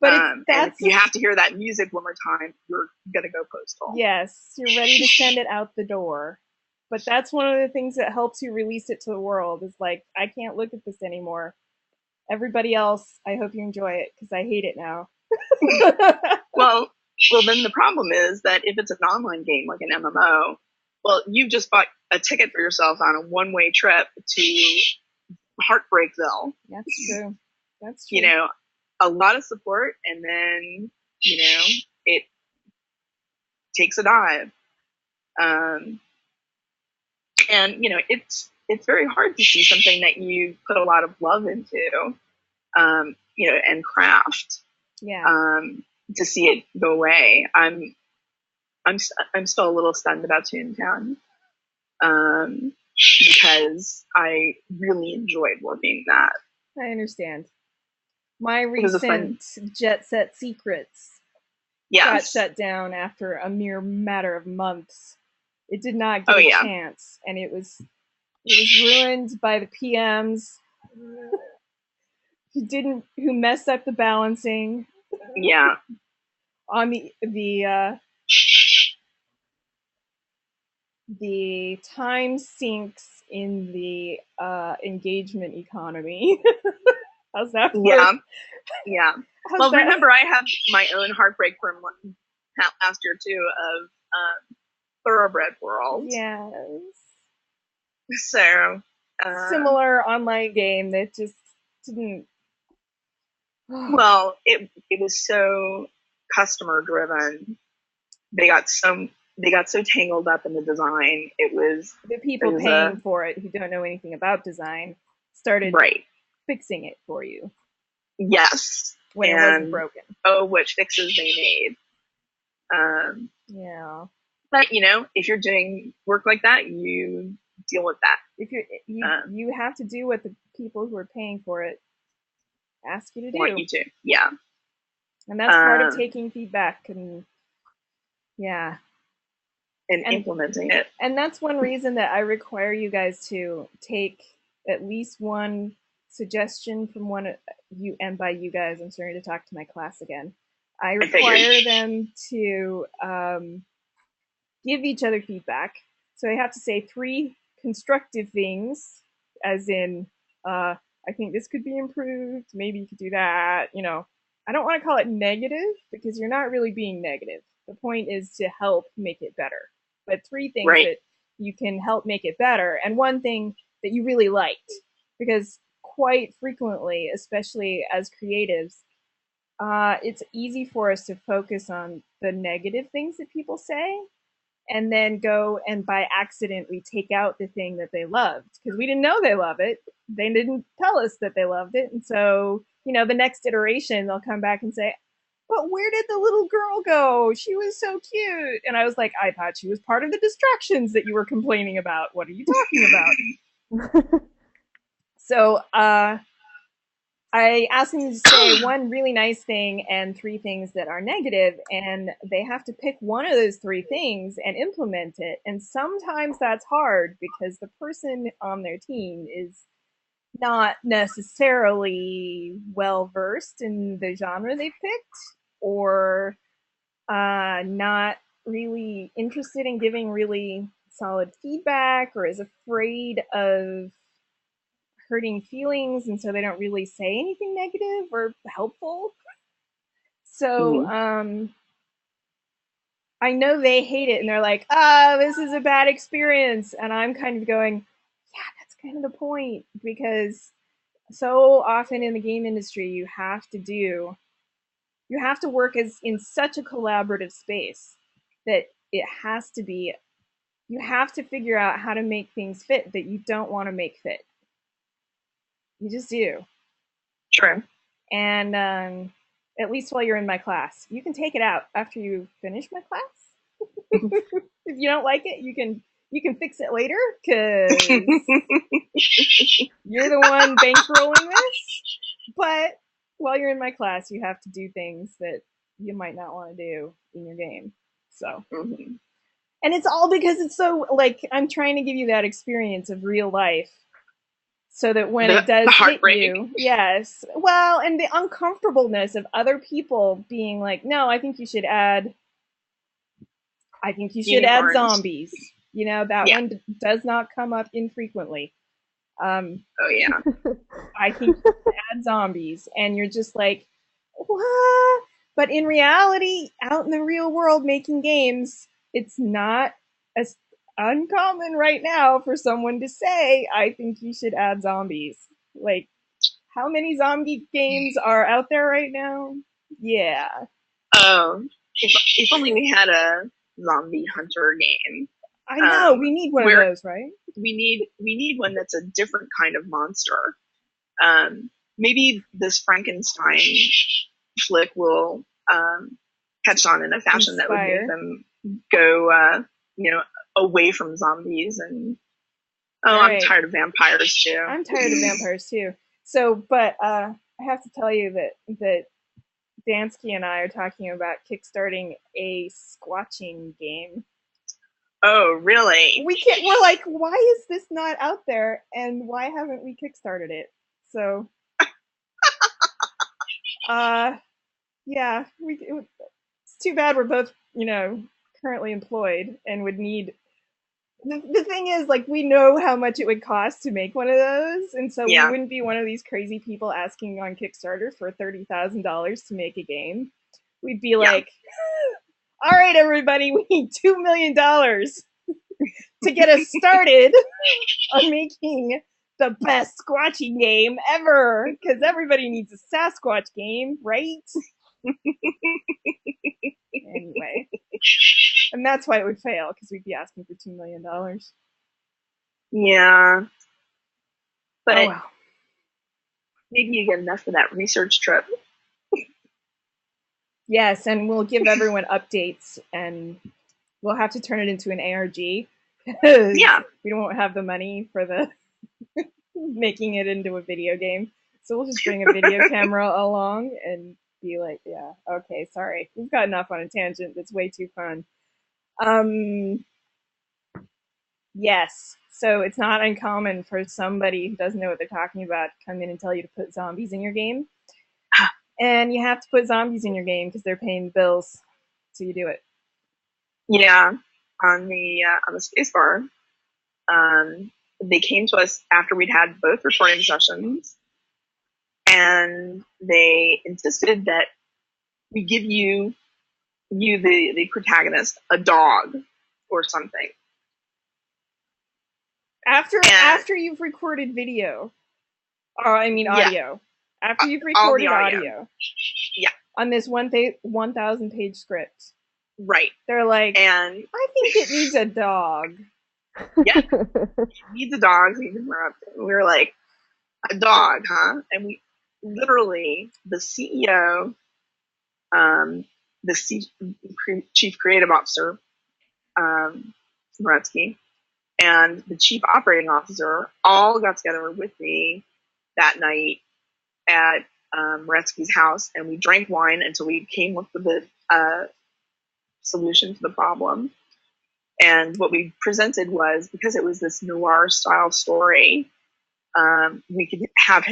But and if you have to hear that music one more time, you're going to go postal. Yes, you're ready to send it out the door. But that's one of the things that helps you release it to the world, is like, I can't look at this anymore. Everybody else, I hope you enjoy it, because I hate it now. Well, then the problem is that if it's an online game like an MMO, well, you've just bought a ticket for yourself on a one-way trip to Heartbreakville. That's true. That's true. A lot of support, and then, it takes a dive. And, it's very hard to see something that you put a lot of love into, and craft. Yeah. To see it go away. I'm still a little stunned about Toontown, because I really enjoyed working that. I understand. My recent Jet Set Secrets got shut down after a mere matter of months. It did not get a chance, and it was ruined by the PMs who messed up the balancing. Yeah. On the time sinks in the engagement economy. How's that? Yeah. Well, remember, I have my own heartbreak from last year too, of Thoroughbred World. Yes. So similar online game that just didn't. Well, it was so customer driven. They got so tangled up in the design. It was the people paying for it who don't know anything about design started fixing it for you. Yes. when it wasn't broken. What fixes they made. Yeah. But you know, if you're doing work like that, you deal with that. If you have to do what the people who are paying for it ask you to do. Want you to, yeah. And that's part of taking feedback and implementing it. And that's one reason that I require you guys to take at least one suggestion from one of you, and by you guys, I'm starting to talk to my class again. I require them to give each other feedback. So I have to say 3 constructive things, as in, I think this could be improved, maybe you could do that, you know. I don't want to call it negative, because you're not really being negative. The point is to help make it better. But 3 things that you can help make it better, and 1 thing that you really liked. Because quite frequently, especially as creatives, it's easy for us to focus on the negative things that people say, and then go and by accident we take out the thing that they loved, because we didn't know they love it. They didn't tell us that they loved it. And so, you know, the next iteration they'll come back and say, but where did the little girl go? She was so cute. And I was like, I thought she was part of the distractions that you were complaining about. What are you talking about? So I asked them to say 1 really nice thing and 3 things that are negative, and they have to pick one of those 3 things and implement it. And sometimes that's hard because the person on their team is not necessarily well versed in the genre they picked, or not really interested in giving really solid feedback, or is afraid of hurting feelings, and so they don't really say anything negative or helpful. So I know they hate it, and they're like, this is a bad experience. And I'm kind of going, yeah, that's kind of the point, because so often in the game industry you have to work as in such a collaborative space that it has to be, you have to figure out how to make things fit that you don't want to make fit. You just do. True. And at least while you're in my class, you can take it out after you finish my class. If you don't like it, you can fix it later, because you're the one bankrolling this. But while you're in my class, you have to do things that you might not want to do in your game. So, and it's all because it's so, like, I'm trying to give you that experience of real life, so that when it does hit you, yes, well, and the uncomfortableness of other people being like, no, I think you should add zombies. You know, that one does not come up infrequently. I think you should add zombies, and you're just like, what? But in reality, out in the real world making games, it's not as uncommon right now for someone to say, I think you should add zombies. Like, how many zombie games are out there right now? Yeah. Oh, if only we had a zombie hunter game. I know, we need one of those, right? We need one that's a different kind of monster. Maybe this Frankenstein flick will catch on in a fashion that would make them go, away from zombies. And I'm tired of vampires too. I'm tired of vampires too. So, but I have to tell you that Dansky and I are talking about kickstarting a squatching game. Oh, really? We're like, why is this not out there, and why haven't we kickstarted it? So, yeah, it's too bad we're both, currently employed and would need. The thing is, like, we know how much it would cost to make one of those, and so we wouldn't be one of these crazy people asking on Kickstarter for $30,000 to make a game. We'd be like, all right, everybody, we need $2 million to get us started on making the best squatching game ever, because everybody needs a Sasquatch game, right? Anyway. And that's why it would fail, because we'd be asking for $2 million. Yeah. But oh, well. maybe you get enough for that research trip. Yes, and we'll give everyone updates, and we'll have to turn it into an ARG because we don't have the money for the making it into a video game. So we'll just bring a video camera along and be like, yeah, okay, sorry, we've gotten off on a tangent. That's way too fun. Yes, so it's not uncommon for somebody who doesn't know what they're talking about to come in and tell you to put zombies in your game. And you have to put zombies in your game because they're paying the bills, so you do it. Yeah, on the space bar, they came to us after we'd had both recording sessions, and they insisted that we give you the protagonist a dog or something. After you've recorded video, or I mean audio. Yeah. After you've recorded audio. Yeah. On this 1,000 page script. Right. They're like, and I think it needs a dog. Yeah. It needs a dog. We were like, a dog, huh? And we literally, the CEO, the chief creative officer, Moretsky, and the chief operating officer all got together with me that night at Moretsky's house, and we drank wine until we came up with a solution to the problem. And what we presented was, because it was this noir style story, we could have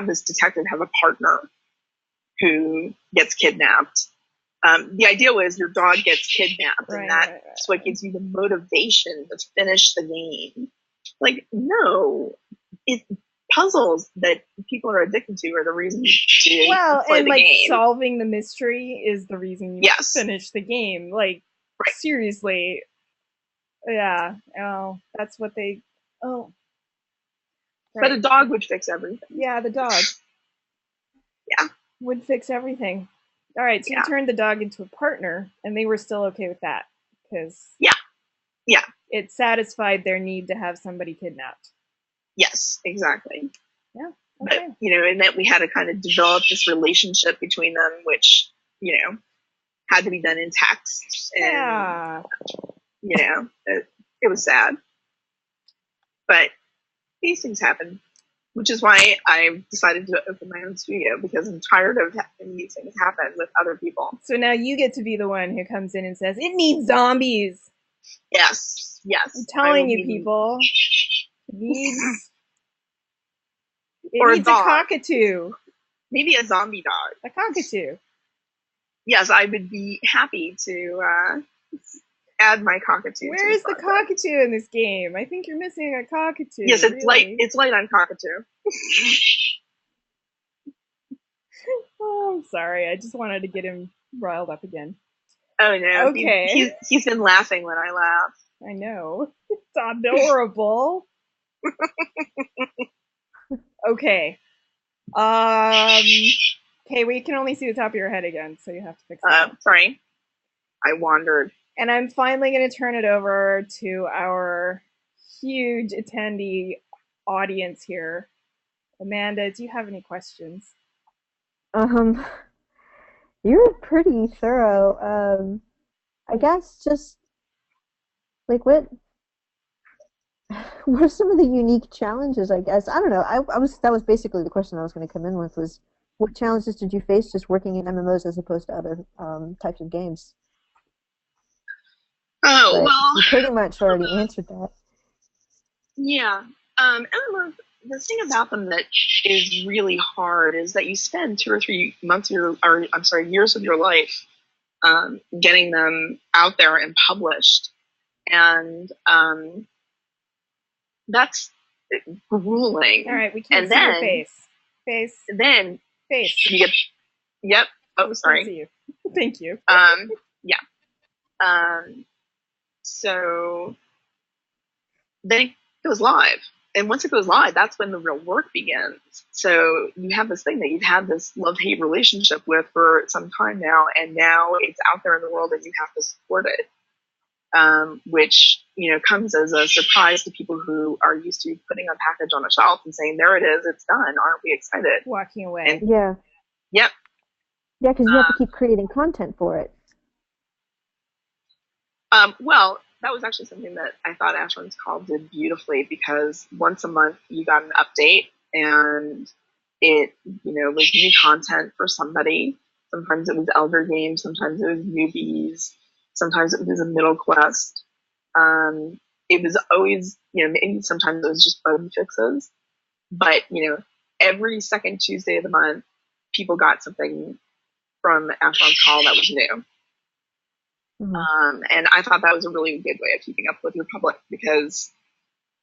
this detective have a partner who gets kidnapped. The idea was your dog gets kidnapped, and that's what gives you the motivation to finish the game. Like, no, puzzles that people are addicted to are the reason to play the game. Solving the mystery is the reason you finish the game. Like, seriously. Yeah. Oh, that's what they. Oh. Right. But a dog would fix everything. Yeah, the dog. Yeah. Would fix everything. All right, so you turned the dog into a partner, and they were still okay with that because it satisfied their need to have somebody kidnapped. Yes, exactly. Yeah. Okay. But, and that we had to kind of develop this relationship between them, which, had to be done in text. And, it was sad. But these things happen, which is why I decided to open my own studio, because I'm tired of having these things happen with other people. So now you get to be the one who comes in and says, it needs zombies. Yes. I'm telling you, people. It needs a cockatoo. Maybe a zombie dog. A cockatoo. Yes, I would be happy to add my cockatoo. Where is the cockatoo in this game? I think you're missing a cockatoo. Yes, it's light. It's light on cockatoo. Oh, I'm sorry. I just wanted to get him riled up again. Oh no! Okay. He's been laughing when I laugh. I know. It's adorable. Okay. Okay, we can only see the top of your head again, so you have to fix that. Sorry. I wandered. And I'm finally going to turn it over to our huge attendee audience here. Amanda, do you have any questions? You were pretty thorough. I guess just like what are some of the unique challenges? I guess I don't know. That was basically the question I was going to come in with, was what challenges did you face just working in MMOs as opposed to other types of games? Oh, but well, you pretty much already answered that. Yeah. MMOs, the thing about them that is really hard is that you spend 2 or 3 months years of your life getting them out there and published. And that's grueling. All right, we can't see your face. Then face. You get, yep. Oh, sorry. See you. Thank you. Yeah. So then it goes live. And once it goes live, that's when the real work begins. So you have this thing that you've had this love-hate relationship with for some time now, and now it's out there in the world and you have to support it. Which, comes as a surprise to people who are used to putting a package on a shelf and saying, there it is, it's done. Aren't we excited? Walking away. And, yep. Yeah, because you have to keep creating content for it. Well, that was actually something that I thought Ashwin's Call did beautifully, because once a month you got an update, and it, was new content for somebody. Sometimes it was elder games, sometimes it was newbies, sometimes it was a middle quest. It was always, maybe sometimes it was just bug fixes, but every second Tuesday of the month, people got something from Ashwin's Call that was new. And I thought that was a really good way of keeping up with your public, because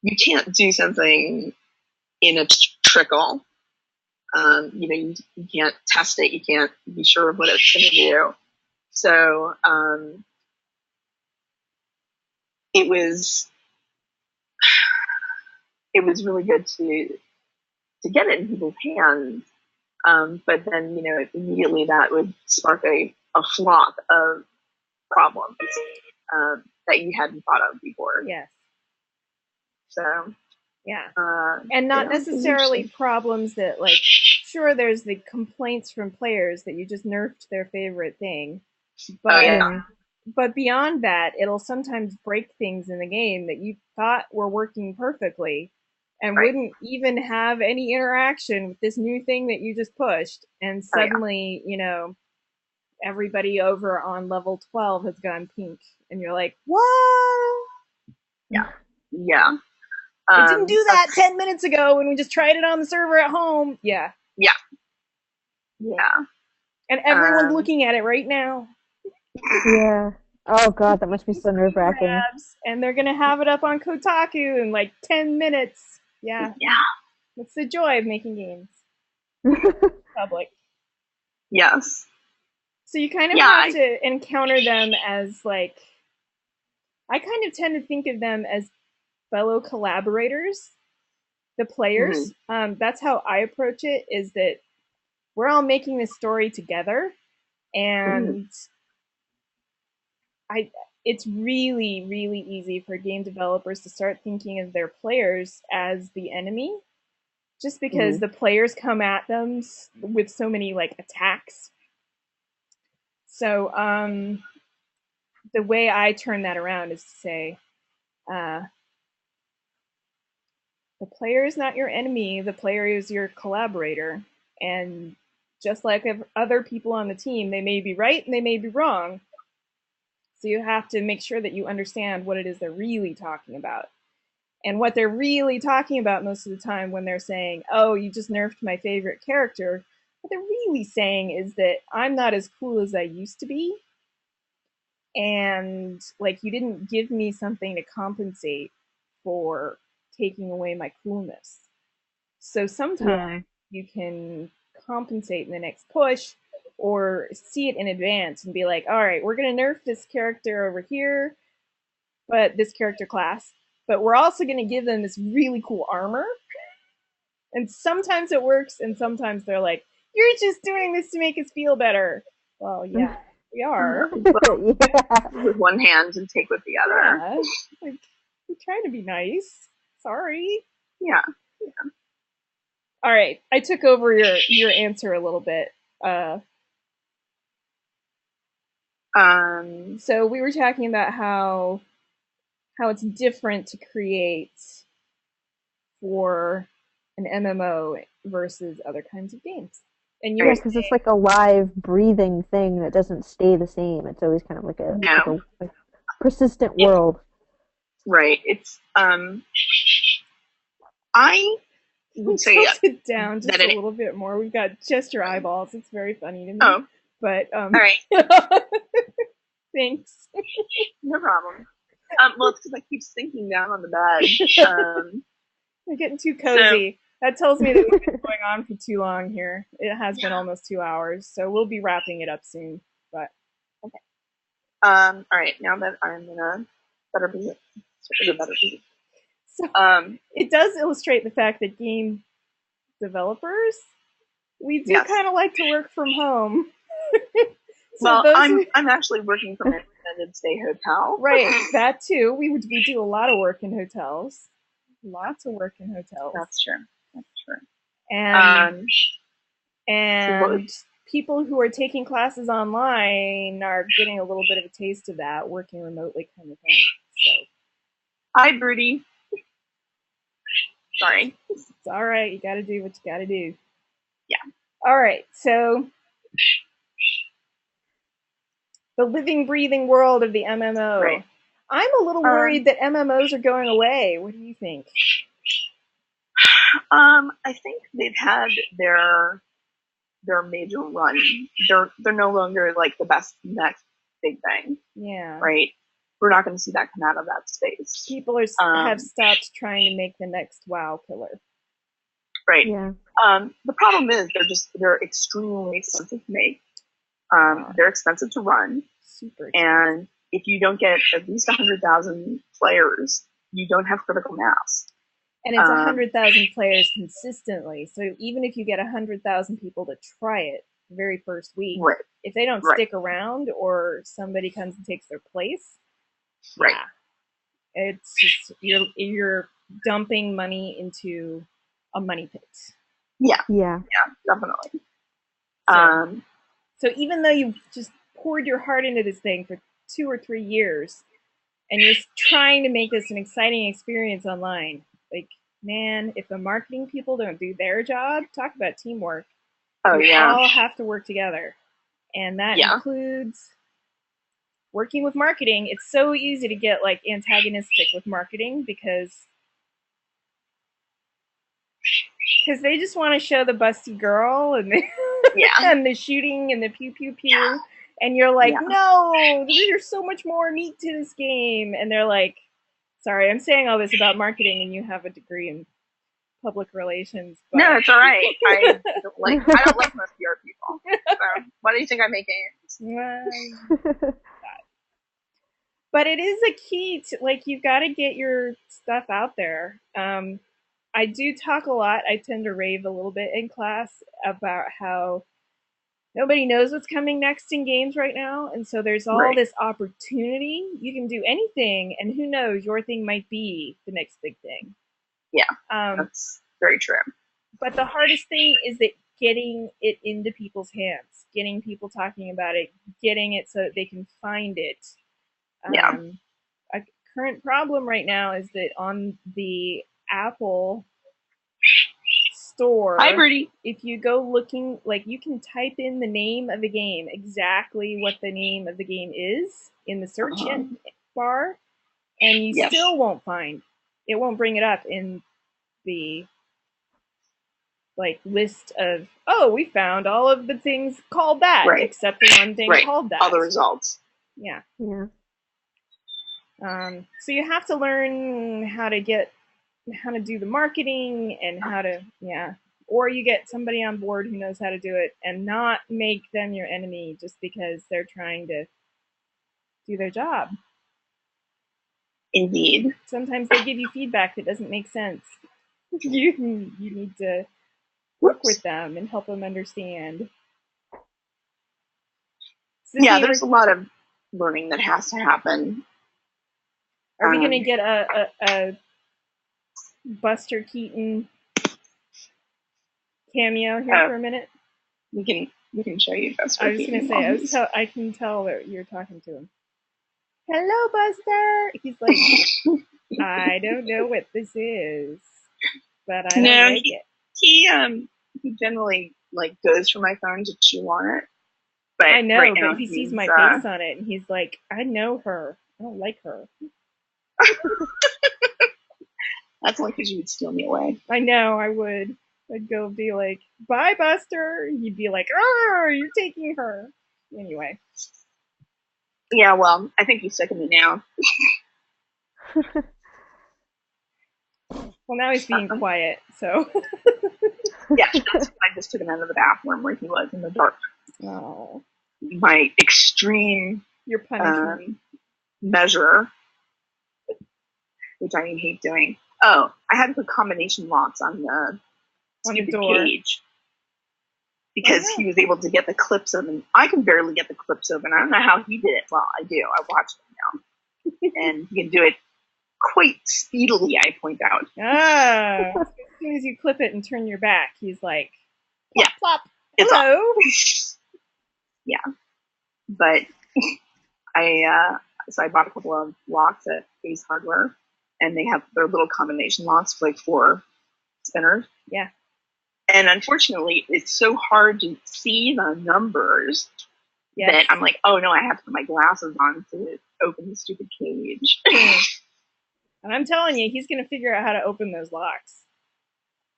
you can't do something in a trickle. You can't test it. You can't be sure of what it's going to do. So it was really good to get it in people's hands. But then immediately that would spark a flock of problems that you hadn't thought of before. Yes. So yeah, and not necessarily problems that, like, sure, there's the complaints from players that you just nerfed their favorite thing, but but beyond that, it'll sometimes break things in the game that you thought were working perfectly and wouldn't even have any interaction with this new thing that you just pushed, and suddenly everybody over on level 12 has gone pink, and you're like, what? Yeah. It didn't do that 10 minutes ago when we just tried it on the server at home. Yeah. And everyone's looking at it right now. Yeah. Oh god, that must be so nerve-wracking. And they're gonna have it up on Kotaku in like 10 minutes. Yeah. That's the joy of making games public. Yes. So you kind of have to encounter them as, like, I kind of tend to think of them as fellow collaborators, the players. That's how I approach it, is that we're all making this story together, and it's really, really easy for game developers to start thinking of their players as the enemy, just because the players come at them with so many, like, attacks. So the way I turn that around is to say, the player is not your enemy, the player is your collaborator. And just like other people on the team, they may be right and they may be wrong. So you have to make sure that you understand what it is they're really talking about. And what they're really talking about most of the time when they're saying, oh, you just nerfed my favorite character, what they're really saying is that I'm not as cool as I used to be. And, like, you didn't give me something to compensate for taking away my coolness. So sometimes you can compensate in the next push, or see it in advance and be like, all right, we're going to nerf this character over here, but this character class, but we're also going to give them this really cool armor. And sometimes it works, and sometimes they're like, you're just doing this to make us feel better. Well, yeah, we are. With one hand and take with the other. Yeah. Like, we're trying to be nice. Sorry. Yeah. All right, I took over your answer a little bit. So we were talking about how it's different to create for an MMO versus other kinds of games. And because it's like a live, breathing thing that doesn't stay the same. It's always kind of like a persistent world. Right. It's I would say it down just a little bit more. We've got just your eyeballs. It's very funny to me. Oh. But all right. Thanks. No problem. Well, it's because I keep sinking down on the bed. We're getting too cozy. So, that tells me that we've been going on for too long here. It has been almost 2 hours, so we'll be wrapping it up soon. But okay. All right. Now that I'm in a better position, so it does illustrate the fact that game developers, we do kind of like to work from home. So well, I'm actually working from an extended stay hotel. Right, that too. We do a lot of work in hotels. Lots of work in hotels. That's true. And people who are taking classes online are getting a little bit of a taste of that, working remotely kind of thing. So, hi, Broody. Sorry. It's all right. You got to do what you got to do. Yeah. All right. So, the living, breathing world of the MMO. Right. I'm a little worried that MMOs are going away. What do you think? I think they've had their major run. They're no longer like the best next big thing. Yeah. Right. We're not going to see that come out of that space. People have stopped trying to make the next WoW killer. Right. Yeah. The problem is they're extremely expensive to make. They're expensive to run. Super expensive. And if you don't get at least 100,000 players, you don't have critical mass. And it's 100,000 players consistently. So even if you get 100,000 people to try it the very first week, right. if they don't stick around or somebody comes and takes their place, right. It's just you're dumping money into a money pit. Yeah. Yeah. Yeah, definitely. So even though you've just poured your heart into this thing for 2 or 3 years, and you're trying to make this an exciting experience online, like, man, if the marketing people don't do their job, talk about teamwork. We all have to work together. And that includes working with marketing. It's so easy to get like antagonistic with marketing because they just want to show the busty girl and the, and the shooting and the pew pew pew. Yeah. And you're like, no, there's so much more meat to this game. And they're like, sorry, I'm saying all this about marketing and you have a degree in public relations. But... No, it's all right. I don't like most PR people. So why do you think I make games? But it is a key to, like, you've got to get your stuff out there. I do talk a lot. I tend to rave a little bit in class about how nobody knows what's coming next in games right now. And so there's all this opportunity. You can do anything. And who knows, your thing might be the next big thing. Yeah, that's very true. But the hardest thing is that getting it into people's hands, getting people talking about it, getting it so that they can find it. A current problem right now is that on the Apple store, hi, Birdie. If you go looking, like, you can type in the name of the game, exactly what the name of the game is in the search bar, and you still won't find. It won't bring it up in the like list of, oh, we found all of the things called that, except the one thing called that. All the results. Yeah. Yeah. So you have to learn how to do the marketing and how to, or you get somebody on board who knows how to do it and not make them your enemy just because they're trying to do their job. Indeed. Sometimes they give you feedback that doesn't make sense. You need to work with them and help them understand. There's a lot of learning that has to happen. Are we going to get a Buster Keaton cameo here for a minute? We can show you Buster. I was going to say, I can tell that you're talking to him. Hello, Buster. He's like, I don't know what this is, but I don't like it. He generally like goes for my phone to chew on it. But I know, right but now he sees my face on it, and he's like, I know her. I don't like her. That's only because you would steal me away. I know, I would. I'd go be like, bye, Buster. You'd be like, oh, you're taking her. Anyway. Yeah, well, I think he's sick of me now. Well, now he's being quiet, so. Yeah, I just took him out of the bathroom where he was in the dark. Oh. My extreme your punishment measure, which I hate doing. Oh, I had to put combination locks on the door cage because he was able to get the clips open. I can barely get the clips open. I don't know how he did it. Well, I do. I watched him now, and he can do it quite speedily. I point out. As soon as you clip it and turn your back, he's like, plop, yeah, plop. Hello. Yeah, but so I bought a couple of locks at Ace Hardware, and they have their little combination locks for like 4 spinners. Yeah. And unfortunately, it's so hard to see the numbers that I'm like, oh no, I have to put my glasses on to open the stupid cage. And I'm telling you, he's going to figure out how to open those locks.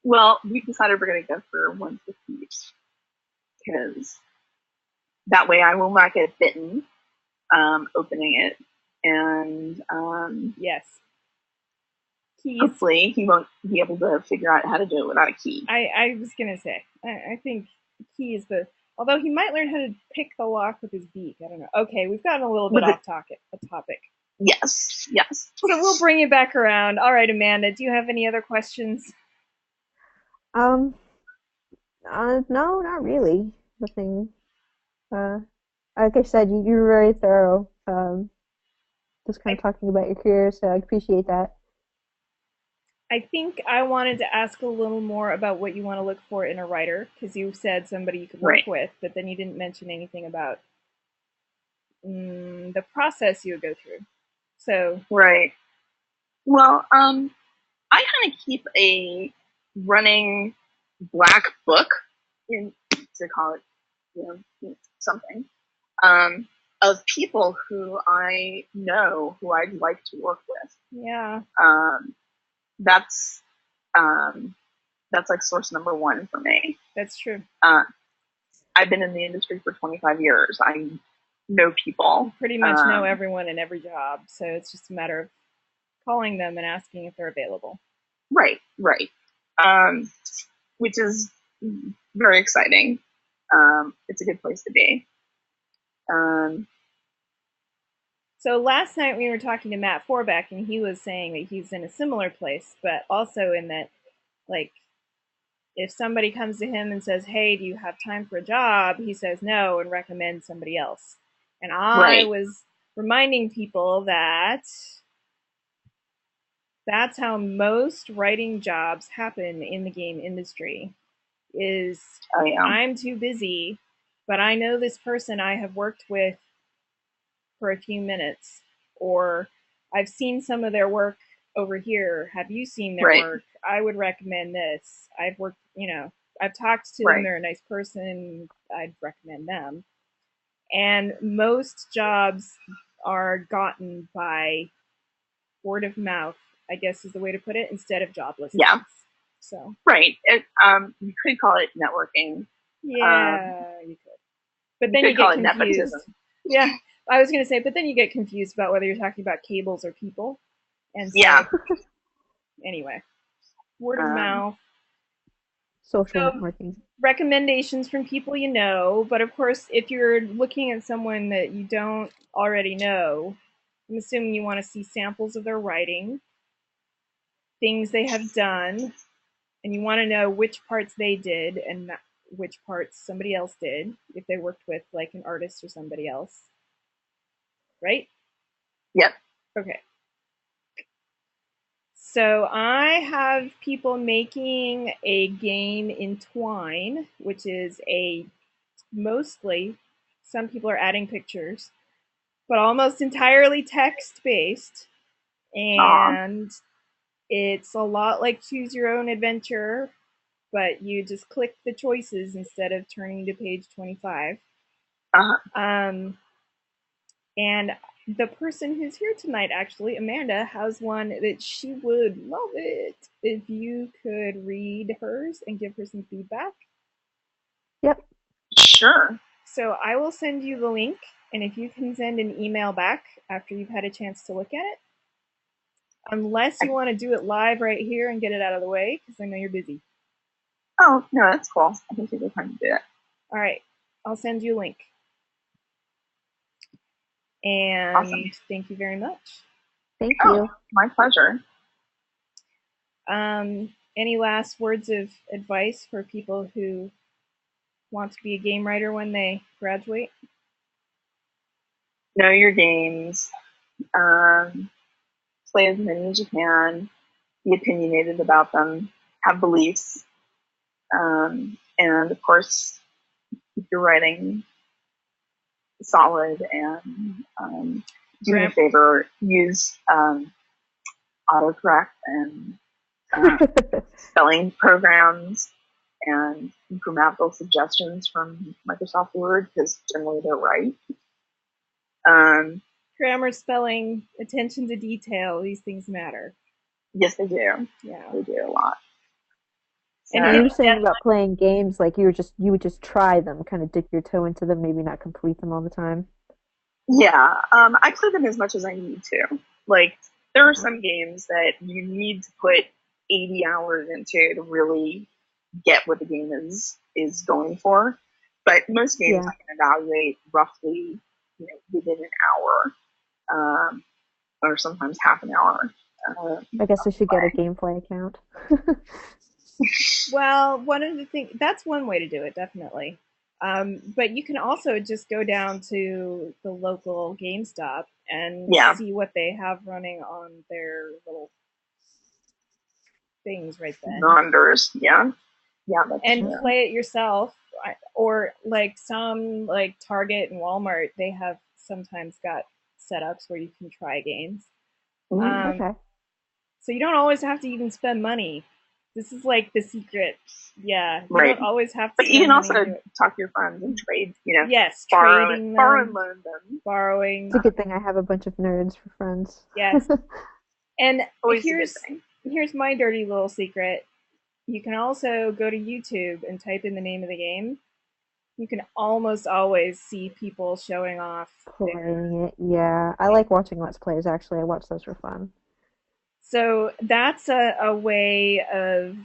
Well, we decided we're going to go for 150 because that way I will not get bitten opening it. And yes. Keys. Hopefully he won't be able to figure out how to do it without a key. I was going to say, I think key is although he might learn how to pick the lock with his beak. I don't know. Okay, we've gotten a little bit off topic. Yes. So we'll bring it back around. All right, Amanda, do you have any other questions? No, not really. Nothing. Like I said, you were very thorough. Just kind of talking about your career, so I appreciate that. I think I wanted to ask a little more about what you want to look for in a writer, because you said somebody you could work with, but then you didn't mention anything about the process you would go through. So right. Well, I kind of keep a running black book, to call it, something, of people who I know who I'd like to work with. Yeah. That's like source number 1 for me. That's true. I've been in the industry for 25 years. I know people. You pretty much know everyone in every job, so it's just a matter of calling them and asking if they're available. Right. Which is very exciting. It's a good place to be. So last night we were talking to Matt Forbeck, and he was saying that he's in a similar place, but also in that, like, if somebody comes to him and says, hey, do you have time for a job? He says no and recommends somebody else. And I was reminding people that that's how most writing jobs happen in the game industry. Is I'm too busy, but I know this person I have worked with for a few minutes, or I've seen some of their work over here. Have you seen their work? I would recommend this. I've worked, I've talked to them. They're a nice person. I'd recommend them. And most jobs are gotten by word of mouth, I guess is the way to put it, instead of job listings. Yeah. So. You could call it networking. Yeah, you could. But then you get confused. Nepotism. Yeah, I was going to say, but then you get confused about whether you're talking about cables or people. And so, anyway, word of mouth. Social networking. Recommendations from people you know, but of course, if you're looking at someone that you don't already know, I'm assuming you want to see samples of their writing, things they have done, and you want to know which parts they did and which parts somebody else did, if they worked with like an artist or somebody else. Right? Yep. Okay. So I have people making a game in Twine, which is mostly, some people are adding pictures, but almost entirely text-based. And it's a lot like Choose Your Own Adventure, but you just click the choices instead of turning to page 25. And the person who's here tonight, actually, Amanda, has one that she would love it if you could read hers and give her some feedback. Yep. Sure. So I will send you the link, and if you can send an email back after you've had a chance to look at it, unless you want to do it live right here and get it out of the way, because I know you're busy. Oh, no, that's cool. I can take the time to do it. All right. I'll send you a link. And awesome. Thank you very much. Thank you. My pleasure. Any last words of advice for people who want to be a game writer when they graduate? Know your games. Play as many as you can. Be opinionated about them. Have beliefs. And of course, keep your writing solid and do me a favor, use autocorrect and spelling programs and grammatical suggestions from Microsoft Word, because generally they're right. Grammar, spelling, attention to detail, these things matter. Yes, they do. Yeah. They do a lot. So, and you were saying about playing games, like you would just try them, kind of dip your toe into them, maybe not complete them all the time. Yeah, I play them as much as I need to. Like, there are some games that you need to put 80 hours into to really get what the game is going for. But most games I can evaluate roughly, within an hour, or sometimes half an hour. I guess I should get a gameplay account. Well, one of the things, that's one way to do it, definitely. But you can also just go down to the local GameStop and see what they have running on their little things right then. Vendors, yeah. And play it yourself, or like some like Target and Walmart, they have sometimes got setups where you can try games. Okay. So you don't always have to even spend money. This is like the secret. Yeah, you don't always have to. But you can also talk to your friends and trade. Yes, borrow and loan them. Borrowing. It's a good thing I have a bunch of nerds for friends. Yes. And here's my dirty little secret. You can also go to YouTube and type in the name of the game. You can almost always see people showing off playing it. Yeah, I like watching Let's Plays. Actually, I watch those for fun. So that's a way of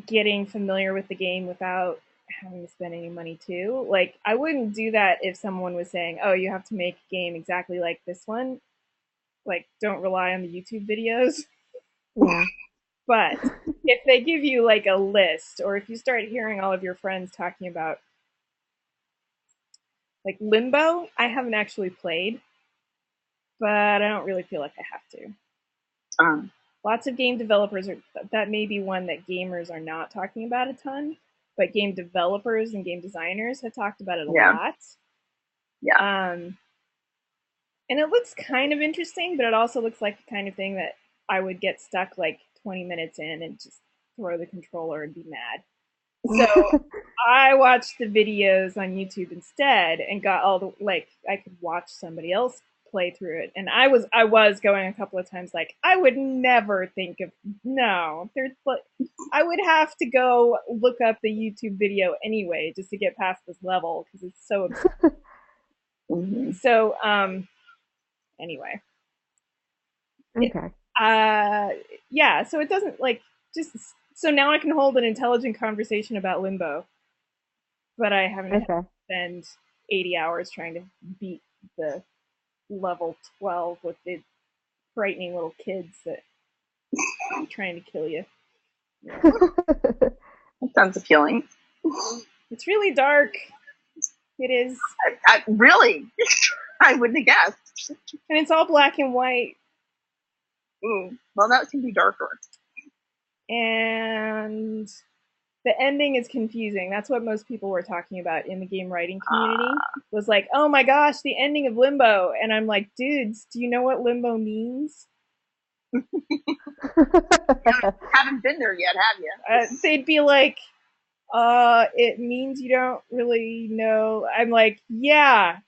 getting familiar with the game without having to spend any money too. Like, I wouldn't do that if someone was saying, "Oh, you have to make a game exactly like this one." Like, don't rely on the YouTube videos. Yeah. But if they give you like a list, or if you start hearing all of your friends talking about like Limbo, I haven't actually played, but I don't really feel like I have to. Lots of game developers that may be one that gamers are not talking about a ton, but game developers and game designers have talked about it a lot. Yeah. And it looks kind of interesting, but it also looks like the kind of thing that I would get stuck like 20 minutes in and just throw the controller and be mad. So I watched the videos on YouTube instead and got all the, like, I could watch somebody else play through it. And I was going a couple of times like, I would never think of, no, I would have to go look up the YouTube video anyway just to get past this level because it's so absurd. So, anyway. Okay. Yeah, so it doesn't like just so now I can hold an intelligent conversation about Limbo, but I haven't had to spend 80 hours trying to beat the level 12 with the frightening little kids that are trying to kill you. Yeah. That sounds appealing. It's really dark. It is. Really? I wouldn't have guessed. And it's all black and white. Ooh, well, that can be darker. And the ending is confusing. That's what most people were talking about in the game writing community. Was like, oh my gosh, the ending of Limbo. And I'm like, dudes, do you know what Limbo means? You haven't been there yet, have you? They'd be like, it means you don't really know. I'm like, yeah,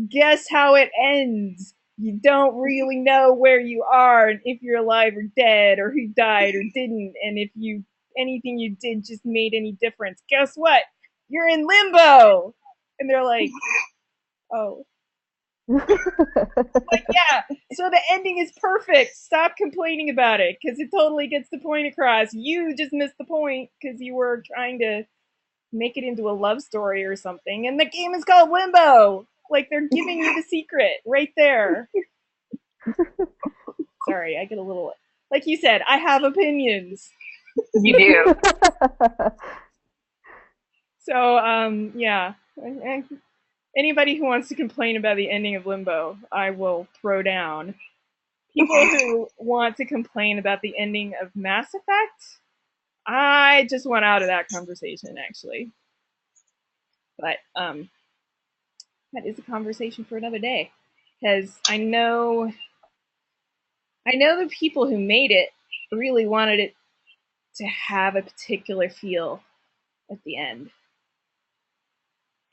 guess how it ends. You don't really know where you are, and if you're alive or dead, or who died or didn't, and if anything you did just made any difference. Guess what? You're in limbo. And they're like, oh. Like, yeah, so the ending is perfect. Stop complaining about it, because it totally gets the point across. You just missed the point, because you were trying to make it into a love story or something, and the game is called Limbo. Like, they're giving you the secret right there. Sorry, I get a little, like you said, I have opinions. You do. So, yeah. Anybody who wants to complain about the ending of Limbo, I will throw down. People who want to complain about the ending of Mass Effect, I just want out of that conversation, actually. But, that is a conversation for another day. Because I know the people who made it really wanted it to have a particular feel at the end.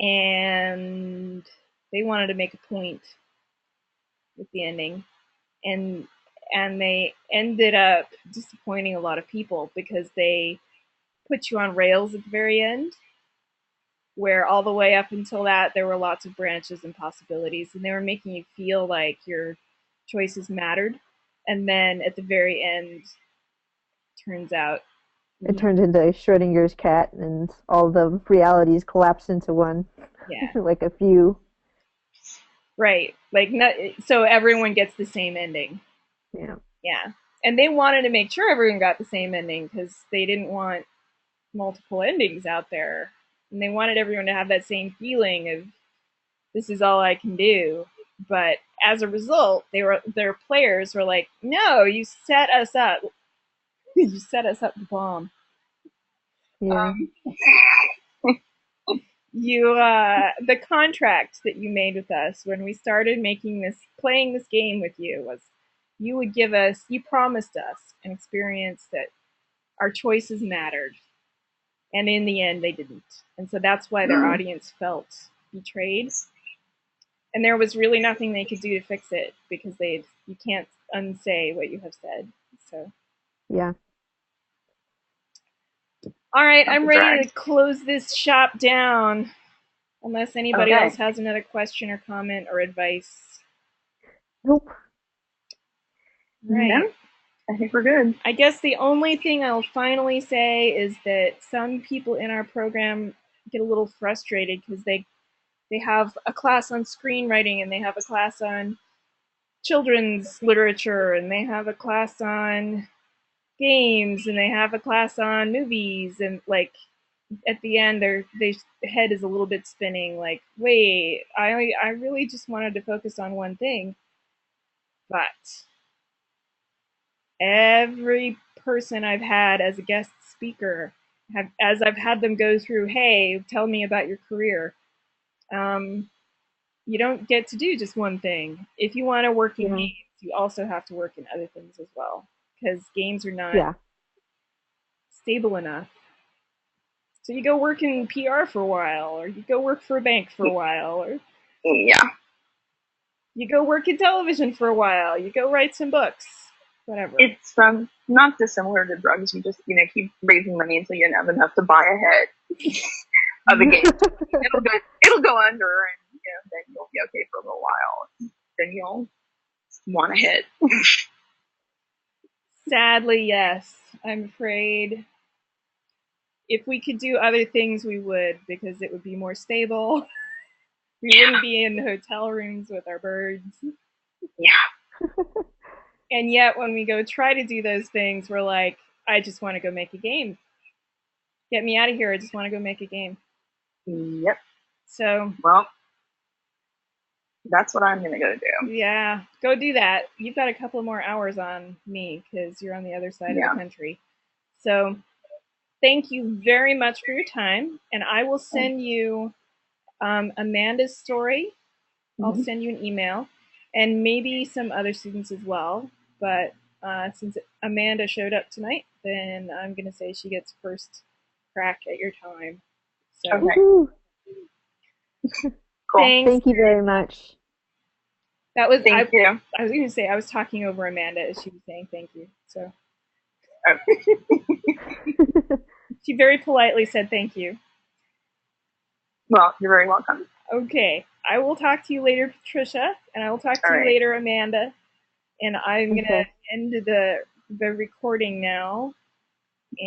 And they wanted to make a point with the ending. And they ended up disappointing a lot of people because they put you on rails at the very end, where all the way up until that there were lots of branches and possibilities, and they were making you feel like your choices mattered, and then at the very end turns out It turns into Schrodinger's cat, and all the realities collapse into one. Yeah. Like a few. Right. Like, so everyone gets the same ending. Yeah. Yeah. And they wanted to make sure everyone got the same ending because they didn't want multiple endings out there. And they wanted everyone to have that same feeling of, this is all I can do. But as a result, their players were like, no, you set us up. You set us up to bomb. Yeah. The contract that you made with us when we started playing this game with you was, you promised us an experience that our choices mattered. And in the end, they didn't. And so that's why their audience felt betrayed. And there was really nothing they could do to fix it because you can't unsay what you have said. So. Yeah. All right, I'm ready to close this shop down. Unless anybody else has another question or comment or advice. Nope. Right. No, I think we're good. I guess the only thing I'll finally say is that some people in our program get a little frustrated because they have a class on screenwriting, and they have a class on children's literature, and they have a class on games, and they have a class on movies, and like at the end their head is a little bit spinning, like, wait, I really just wanted to focus on one thing. But every person I've had as a guest speaker, as I've had them go through, hey, tell me about your career, you don't get to do just one thing. If you want to work in games, you also have to work in other things as well, because games are not stable enough. So you go work in PR for a while, or you go work for a bank for a while, or you go work in television for a while, you go write some books, whatever. It's not dissimilar to drugs. You just keep raising money until you have enough to buy a head of a game. It'll go under, and then you'll be okay for a little while. Then you'll want a hit. Sadly, yes. I'm afraid if we could do other things, we would, because it would be more stable. We wouldn't be in hotel rooms with our birds. Yeah. And yet, when we go try to do those things, we're like, I just want to go make a game. Get me out of here. I just want to go make a game. Yep. So. Well, that's what I'm going to go do. Yeah, go do that. You've got a couple more hours on me because you're on the other side of the country. So thank you very much for your time. And I will send you Amanda's story. I'll send you an email, and maybe some other students as well. But since Amanda showed up tonight, then I'm going to say she gets first crack at your time. So. Okay. Cool. Thanks. Thank you very much. That was thank you. I was going to say I was talking over Amanda as she was saying thank you. So. She very politely said thank you. Well, you're very welcome. Okay. I will talk to you later, Patricia, and I will talk to you later, Amanda. And I'm going to end the recording now.